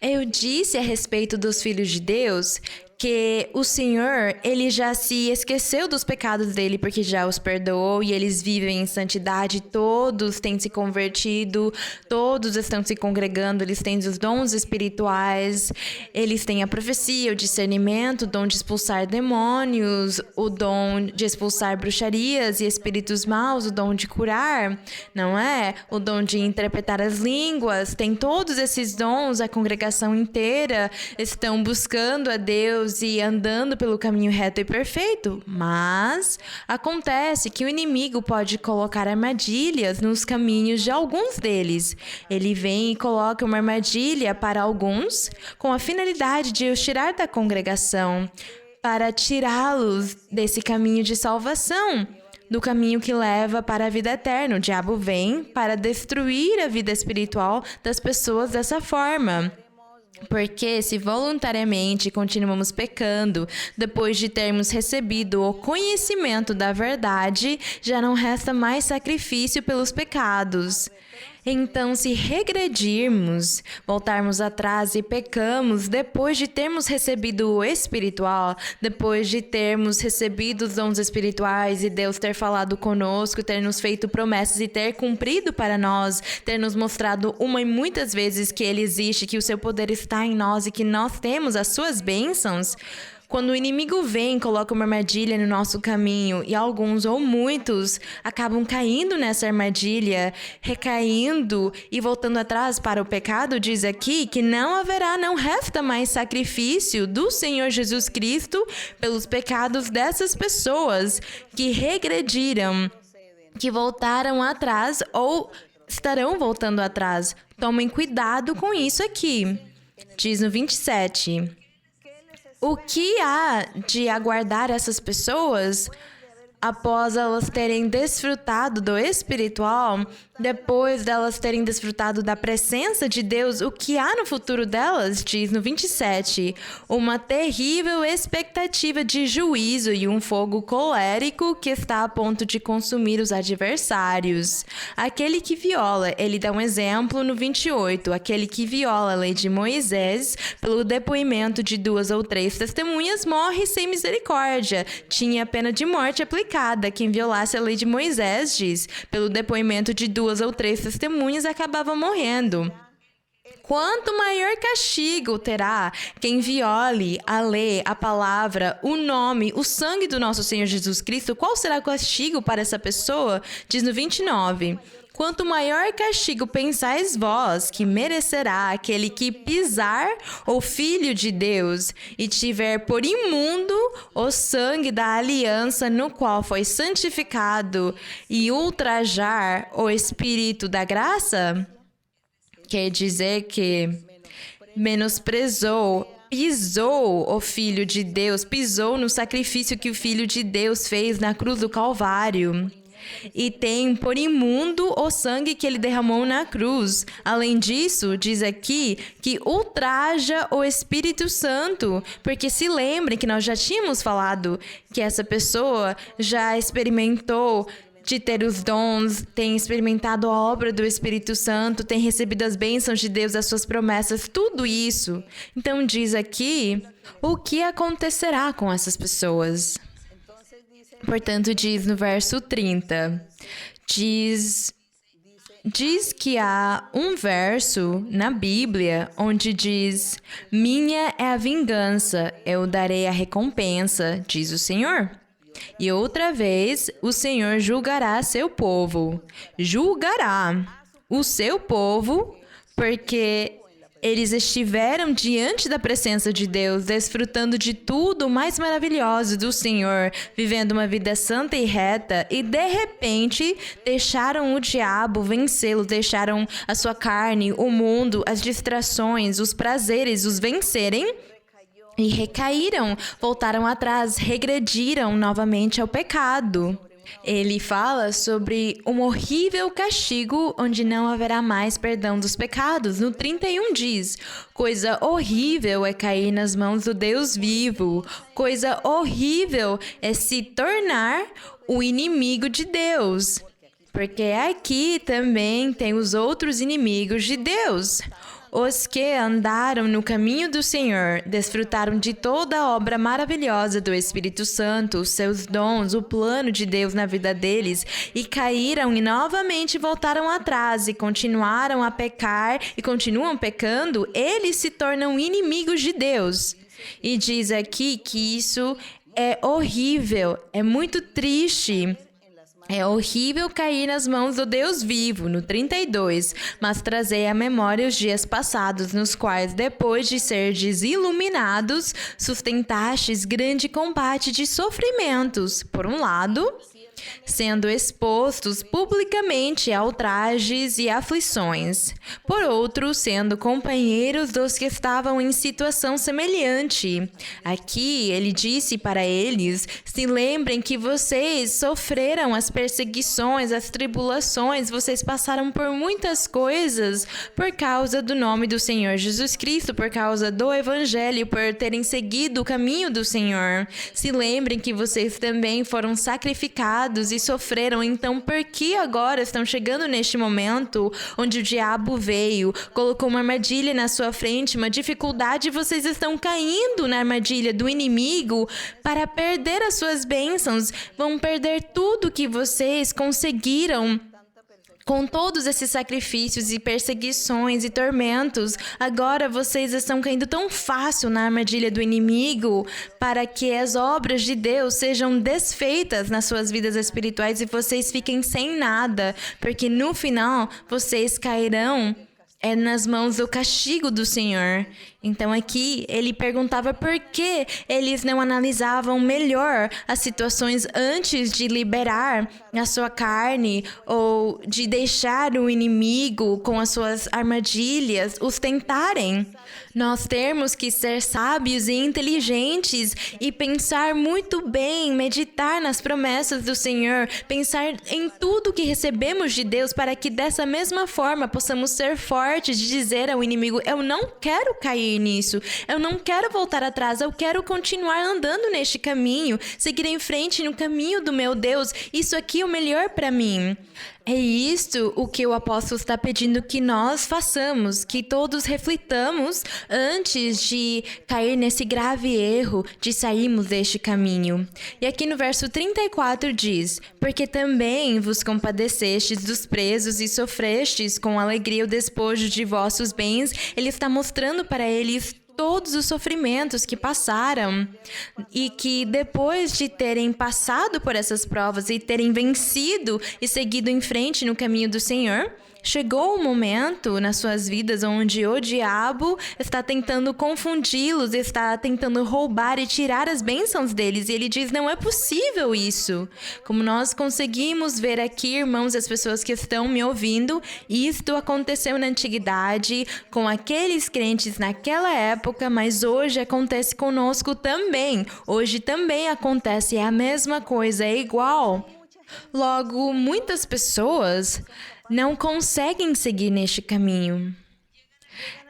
Eu disse a respeito dos filhos de Deus que o Senhor, ele já se esqueceu dos pecados dele porque já os perdoou e eles vivem em santidade, todos têm se convertido, todos estão se congregando, eles têm os dons espirituais, eles têm a profecia, o discernimento, o dom de expulsar demônios, o dom de expulsar bruxarias e espíritos maus, o dom de curar, não é? O dom de interpretar as línguas, tem todos esses dons, a congregação inteira estão buscando a Deus e andando pelo caminho reto e perfeito, mas acontece que o inimigo pode colocar armadilhas nos caminhos de alguns deles. Ele vem e coloca uma armadilha para alguns com a finalidade de os tirar da congregação, para tirá-los desse caminho de salvação, do caminho que leva para a vida eterna. O diabo vem para destruir a vida espiritual das pessoas dessa forma. Porque se voluntariamente continuamos pecando, depois de termos recebido o conhecimento da verdade, já não resta mais sacrifício pelos pecados. Então, se regredirmos, voltarmos atrás e pecamos depois de termos recebido o espiritual, depois de termos recebido os dons espirituais e Deus ter falado conosco, ter nos feito promessas e ter cumprido para nós, ter nos mostrado uma e muitas vezes que Ele existe, que o seu poder está em nós e que nós temos as suas bênçãos, quando o inimigo vem e coloca uma armadilha no nosso caminho e alguns ou muitos acabam caindo nessa armadilha, recaindo e voltando atrás para o pecado, diz aqui que não resta mais sacrifício do Senhor Jesus Cristo pelos pecados dessas pessoas que regrediram, que voltaram atrás ou estarão voltando atrás. Tomem cuidado com isso aqui. Diz no 27. O que há de aguardar essas pessoas após elas terem desfrutado do espiritual, depois delas terem desfrutado da presença de Deus, o que há no futuro delas? Diz no 27, uma terrível expectativa de juízo e um fogo colérico que está a ponto de consumir os adversários. Aquele que viola, ele dá um exemplo no 28, aquele que viola a lei de Moisés, pelo depoimento de 2 ou 3 testemunhas, morre sem misericórdia. Tinha a pena de morte aplicada. Quem violasse a lei de Moisés, diz, pelo depoimento de 2 ou 3 testemunhas, acabava morrendo. Quanto maior castigo terá quem viole a lei, a palavra, o nome, o sangue do nosso Senhor Jesus Cristo? Qual será o castigo para essa pessoa? Diz no 29. Quanto maior castigo pensais vós que merecerá aquele que pisar o Filho de Deus e tiver por imundo o sangue da aliança no qual foi santificado e ultrajar o Espírito da graça? Quer dizer que menosprezou, pisou o Filho de Deus, pisou no sacrifício que o Filho de Deus fez na cruz do Calvário. E tem por imundo o sangue que ele derramou na cruz. Além disso, diz aqui que ultraja o Espírito Santo, porque se lembrem que nós já tínhamos falado que essa pessoa já experimentou de ter os dons, tem experimentado a obra do Espírito Santo, tem recebido as bênçãos de Deus, as suas promessas, tudo isso. Então diz aqui o que acontecerá com essas pessoas. Portanto, diz no verso 30, diz que há um verso na Bíblia onde diz: minha é a vingança, eu darei a recompensa, diz o Senhor. E outra vez, o Senhor julgará seu povo. Julgará o seu povo, porque eles estiveram diante da presença de Deus, desfrutando de tudo o mais maravilhoso do Senhor, vivendo uma vida santa e reta, e de repente deixaram o diabo vencê-los, deixaram a sua carne, o mundo, as distrações, os prazeres os vencerem, e recaíram, voltaram atrás, regrediram novamente ao pecado. Ele fala sobre um horrível castigo onde não haverá mais perdão dos pecados. No 31 diz: coisa horrível é cair nas mãos do Deus vivo. Coisa horrível é se tornar o inimigo de Deus. Porque aqui também tem os outros inimigos de Deus. Os que andaram no caminho do Senhor desfrutaram de toda a obra maravilhosa do Espírito Santo, os seus dons, o plano de Deus na vida deles, e caíram e novamente voltaram atrás e continuaram a pecar e continuam pecando, eles se tornam inimigos de Deus. E diz aqui que isso é horrível, é muito triste. É horrível cair nas mãos do Deus vivo, no 32, mas trazei à memória os dias passados, nos quais, depois de serdes iluminados, sustentastes grande combate de sofrimentos, por um lado, sendo expostos publicamente a ultrajes e aflições. Por outro, sendo companheiros dos que estavam em situação semelhante. Aqui, ele disse para eles: se lembrem que vocês sofreram as perseguições, as tribulações, vocês passaram por muitas coisas por causa do nome do Senhor Jesus Cristo, por causa do Evangelho, por terem seguido o caminho do Senhor. Se lembrem que vocês também foram sacrificados e sofreram, então por que agora estão chegando neste momento onde o diabo veio, colocou uma armadilha na sua frente, uma dificuldade, vocês estão caindo na armadilha do inimigo para perder as suas bênçãos, vão perder tudo que vocês conseguiram com todos esses sacrifícios e perseguições e tormentos. Agora vocês estão caindo tão fácil na armadilha do inimigo para que as obras de Deus sejam desfeitas nas suas vidas espirituais e vocês fiquem sem nada, porque no final vocês cairão é nas mãos do castigo do Senhor. Então aqui ele perguntava por que eles não analisavam melhor as situações antes de liberar a sua carne ou de deixar o inimigo com as suas armadilhas os tentarem. Nós temos que ser sábios e inteligentes e pensar muito bem, meditar nas promessas do Senhor, pensar em tudo que recebemos de Deus para que dessa mesma forma possamos ser fortes de dizer ao inimigo: eu não quero cair nisso, eu não quero voltar atrás, eu quero continuar andando neste caminho, seguir em frente no caminho do meu Deus, isso aqui é o melhor para mim. É isto o que o apóstolo está pedindo que nós façamos, que todos reflitamos antes de cair nesse grave erro de sairmos deste caminho. E aqui no verso 34 diz: porque também vos compadecestes dos presos e sofrestes com alegria o despojo de vossos bens. Ele está mostrando para eles todos os sofrimentos que passaram e que depois de terem passado por essas provas e terem vencido e seguido em frente no caminho do Senhor, chegou um momento nas suas vidas onde o diabo está tentando confundi-los, está tentando roubar e tirar as bênçãos deles. E ele diz: não é possível isso. Como nós conseguimos ver aqui, irmãos, as pessoas que estão me ouvindo, isto aconteceu na antiguidade com aqueles crentes naquela época, mas hoje acontece conosco também. Hoje também acontece, é a mesma coisa, é igual. Logo, muitas pessoas não conseguem seguir neste caminho.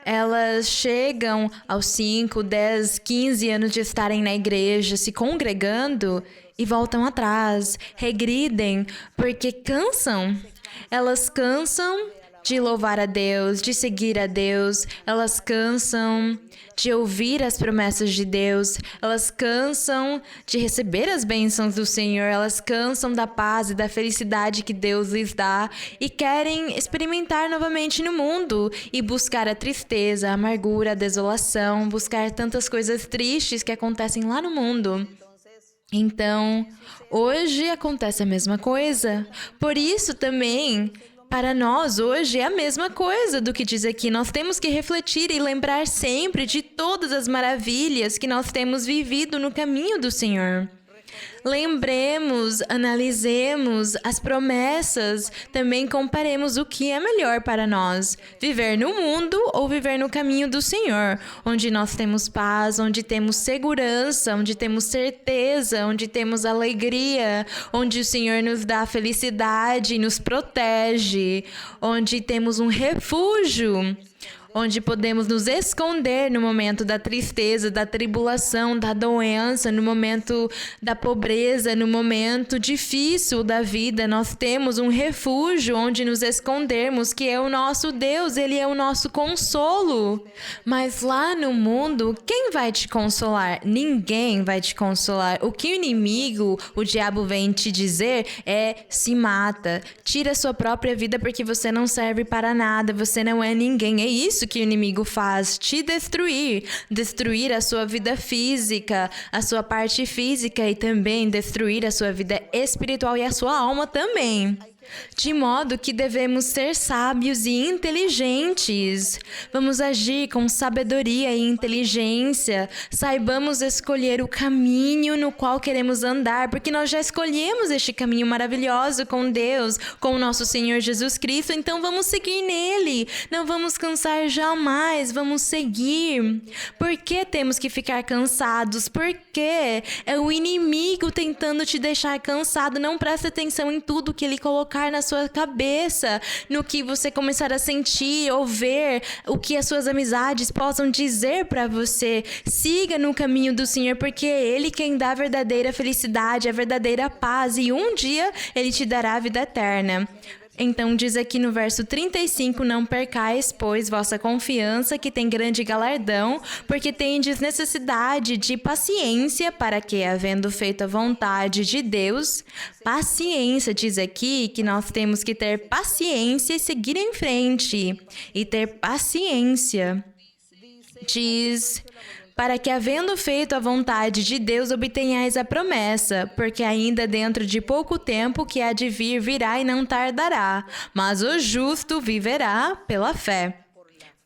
Elas chegam aos 5, 10, 15 anos de estarem na igreja, se congregando, e voltam atrás, regridem, porque cansam. Elas cansam de louvar a Deus, de seguir a Deus, elas cansam de ouvir as promessas de Deus, elas cansam de receber as bênçãos do Senhor, elas cansam da paz e da felicidade que Deus lhes dá e querem experimentar novamente no mundo e buscar a tristeza, a amargura, a desolação, buscar tantas coisas tristes que acontecem lá no mundo. Então, hoje acontece a mesma coisa. Por isso também, para nós, hoje, é a mesma coisa do que diz aqui. Nós temos que refletir e lembrar sempre de todas as maravilhas que nós temos vivido no caminho do Senhor. Lembremos, analisemos as promessas, também comparemos o que é melhor para nós, viver no mundo ou viver no caminho do Senhor, onde nós temos paz, onde temos segurança, onde temos certeza, onde temos alegria, onde o Senhor nos dá felicidade e nos protege, onde temos um refúgio, onde podemos nos esconder no momento da tristeza, da tribulação, da doença, no momento da pobreza, no momento difícil da vida. Nós temos um refúgio onde nos escondermos, que é o nosso Deus, Ele é o nosso consolo. Mas lá no mundo, quem vai te consolar? Ninguém vai te consolar. O que o inimigo, o diabo, vem te dizer é: se mata, tira a sua própria vida porque você não serve para nada, você não é ninguém. É isso que o inimigo faz, te destruir a sua vida física, a sua parte física e também destruir a sua vida espiritual e a sua alma também. De modo que devemos ser sábios e inteligentes. Vamos agir com sabedoria e inteligência. Saibamos escolher o caminho no qual queremos andar, porque nós já escolhemos este caminho maravilhoso com Deus, com o nosso Senhor Jesus Cristo, então vamos seguir nele. Não vamos cansar jamais, vamos seguir. Por que temos que ficar cansados? Porque é o inimigo tentando te deixar cansado. Não preste atenção em tudo que ele colocar na sua cabeça, no que você começar a sentir ou ver, o que as suas amizades possam dizer para você. Siga no caminho do Senhor, porque é Ele quem dá a verdadeira felicidade, a verdadeira paz, e um dia Ele te dará a vida eterna. Então diz aqui no verso 35, não percais, pois, vossa confiança, que tem grande galardão, porque tendes necessidade de paciência, para que, havendo feito a vontade de Deus, paciência, diz aqui que nós temos que ter paciência e seguir em frente, e ter paciência. Diz: para que, havendo feito a vontade de Deus, obtenhais a promessa, porque ainda dentro de pouco tempo que há de vir, virá e não tardará, mas o justo viverá pela fé.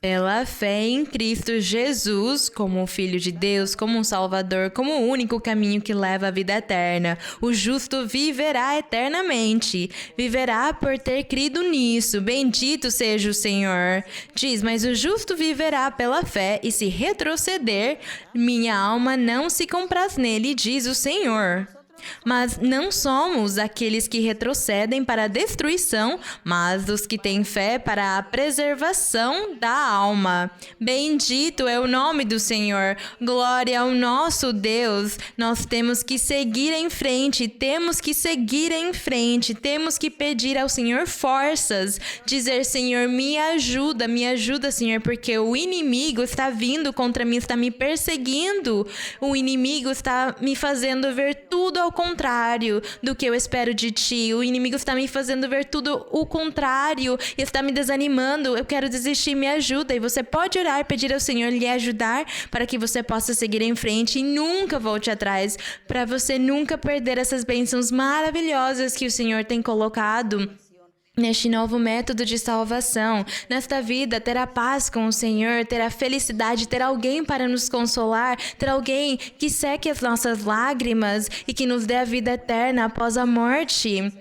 Pela fé em Cristo Jesus, como o Filho de Deus, como um Salvador, como o único caminho que leva à vida eterna. O justo viverá eternamente. Viverá por ter crido nisso. Bendito seja o Senhor. Diz, mas o justo viverá pela fé, e se retroceder, minha alma não se compraz nele, diz o Senhor. Mas não somos aqueles que retrocedem para a destruição, mas os que têm fé para a preservação da alma. Bendito é o nome do Senhor. Glória ao nosso Deus. Nós temos que seguir em frente, temos que pedir ao Senhor forças. Dizer, Senhor, me ajuda, Senhor, porque o inimigo está vindo contra mim, está me perseguindo. O inimigo está me fazendo ver tudo ao contrário do que eu espero de ti. O inimigo está me fazendo ver tudo o contrário e está me desanimando. Eu quero desistir, me ajuda. E você pode orar e pedir ao Senhor lhe ajudar para que você possa seguir em frente e nunca volte atrás, para você nunca perder essas bênçãos maravilhosas que o Senhor tem colocado neste novo método de salvação. Nesta vida, ter a paz com o Senhor, ter a felicidade, ter alguém para nos consolar, ter alguém que seque as nossas lágrimas e que nos dê a vida eterna após a morte.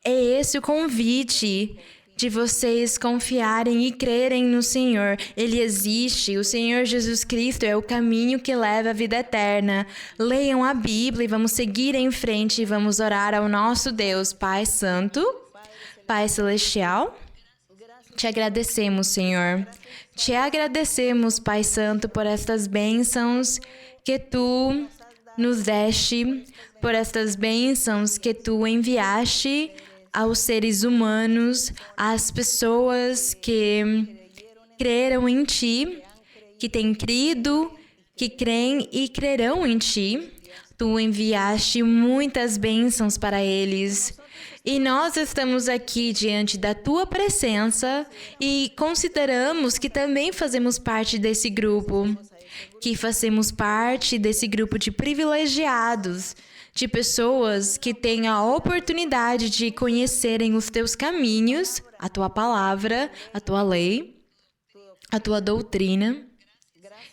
É esse o convite de vocês confiarem e crerem no Senhor. Ele existe. O Senhor Jesus Cristo é o caminho que leva à vida eterna. Leiam a Bíblia e vamos seguir em frente e vamos orar ao nosso Deus, Pai Santo, Pai Celestial, te agradecemos, Senhor. Te agradecemos, Pai Santo, por estas bênçãos que Tu nos deste, por estas bênçãos que Tu enviaste aos seres humanos, às pessoas que creram em Ti, que têm crido, que creem e crerão em Ti. Tu enviaste muitas bênçãos para eles. E nós estamos aqui diante da Tua presença e consideramos que também fazemos parte desse grupo, de privilegiados, de pessoas que têm a oportunidade de conhecerem os Teus caminhos, a Tua palavra, a Tua lei, a Tua doutrina.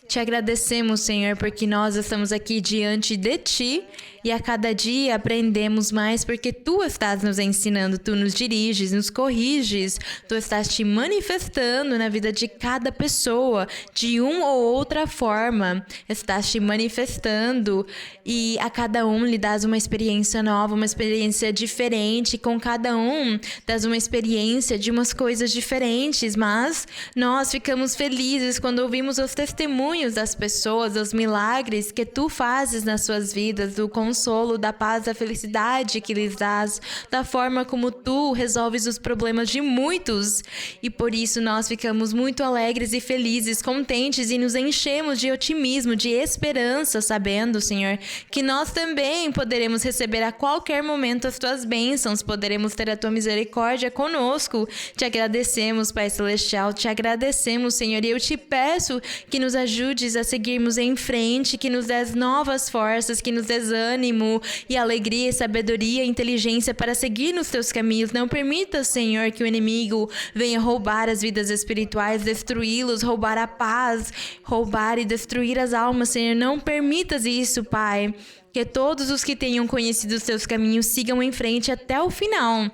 Te agradecemos, Senhor, porque nós estamos aqui diante de Ti e a cada dia aprendemos mais porque Tu estás nos ensinando, Tu nos diriges, nos corriges, Tu estás te manifestando na vida de cada pessoa, de uma ou outra forma, estás te manifestando e a cada um lhe dás uma experiência nova, uma experiência diferente, com cada um dás uma experiência de umas coisas diferentes, mas nós ficamos felizes quando ouvimos os testemunhos das pessoas, os milagres que Tu fazes nas suas vidas, do consolo, da paz, da felicidade que lhes dás, da forma como Tu resolves os problemas de muitos. E por isso nós ficamos muito alegres e felizes, contentes e nos enchemos de otimismo, de esperança, sabendo, Senhor, que nós também poderemos receber a qualquer momento as Tuas bênçãos, poderemos ter a Tua misericórdia conosco. Te agradecemos, Pai Celestial, te agradecemos, Senhor, e eu te peço que nos ajudes a seguirmos em frente, que nos des novas forças, que nos des ânimo e alegria, sabedoria e inteligência para seguir nos Teus caminhos. Não permita, Senhor, que o inimigo venha roubar as vidas espirituais, destruí-los, roubar a paz, roubar e destruir as almas, Senhor. Não permitas isso, Pai. Que todos os que tenham conhecido os Teus caminhos sigam em frente até o final.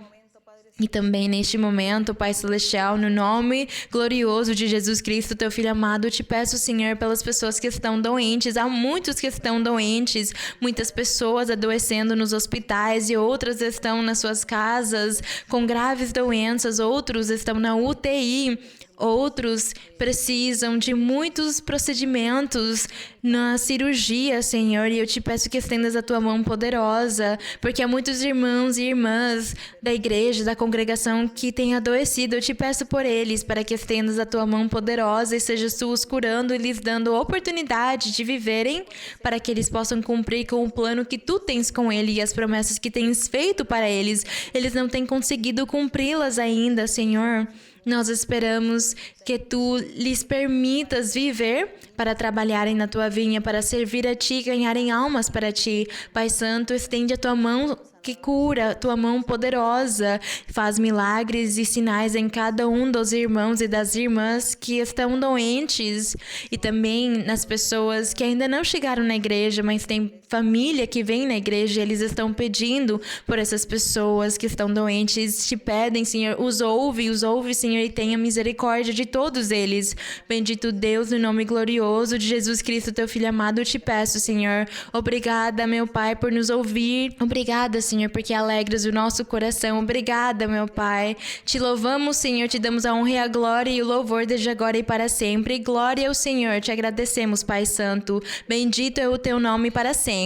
E também neste momento, Pai Celestial, no nome glorioso de Jesus Cristo, Teu Filho amado, eu te peço, Senhor, pelas pessoas que estão doentes. Há muitos que estão doentes, muitas pessoas adoecendo nos hospitais e outras estão nas suas casas com graves doenças, outros estão na UTI. Outros precisam de muitos procedimentos na cirurgia, Senhor, e eu te peço que estendas a Tua mão poderosa, porque há muitos irmãos e irmãs da igreja, da congregação que têm adoecido. Eu te peço por eles, para que estendas a Tua mão poderosa e sejas Tu os curando e lhes dando oportunidade de viverem, para que eles possam cumprir com o plano que Tu tens com eles e as promessas que tens feito para eles. Eles não têm conseguido cumpri-las ainda, Senhor. Nós esperamos que Tu lhes permitas viver para trabalharem na Tua vinha, para servir a Ti e ganharem almas para Ti. Pai Santo, estende a Tua mão que cura, tua mão poderosa faz milagres e sinais em cada um dos irmãos e das irmãs que estão doentes e também nas pessoas que ainda não chegaram na igreja, mas tem família que vem na igreja e eles estão pedindo por essas pessoas que estão doentes, te pedem, Senhor, os ouve, Senhor, e tenha misericórdia de todos eles. Bendito Deus, no nome glorioso de Jesus Cristo, teu Filho amado, eu te peço, Senhor. Obrigada, meu Pai, por nos ouvir. Obrigada, Senhor, porque alegras o nosso coração. Obrigada, meu Pai. Te louvamos, Senhor, te damos a honra e a glória e o louvor desde agora e para sempre. Glória ao Senhor, te agradecemos, Pai Santo. Bendito é o teu nome para sempre.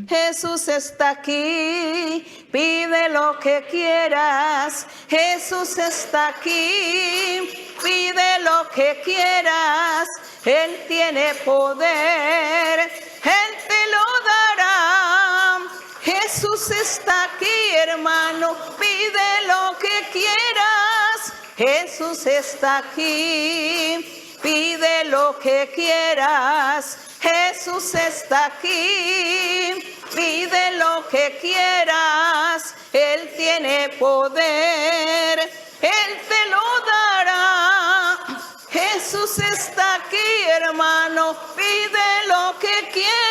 Jesús está aquí, pide lo que quieras. Jesús está aquí, pide lo que quieras. Él tiene poder, Él te lo dará. Jesús está aquí, hermano, pide lo que quieras. Jesús está aquí, pide lo que quieras. Jesús está aquí, pide lo que quieras, Él tiene poder, Él te lo dará. Jesús está aquí, hermano, pide lo que quieras.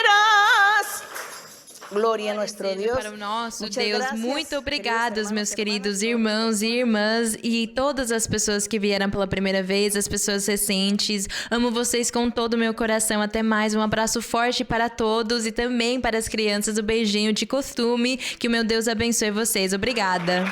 Glória a nosso Deus. Para o nosso Muchas Deus, gracias, muito obrigados, meus queridos irmãos irmãos e irmãs e todas as pessoas que vieram pela primeira vez, as pessoas recentes. Amo vocês com todo o meu coração. Até mais. Um abraço forte para todos e também para as crianças. O beijinho de costume. Que o meu Deus abençoe vocês. Obrigada.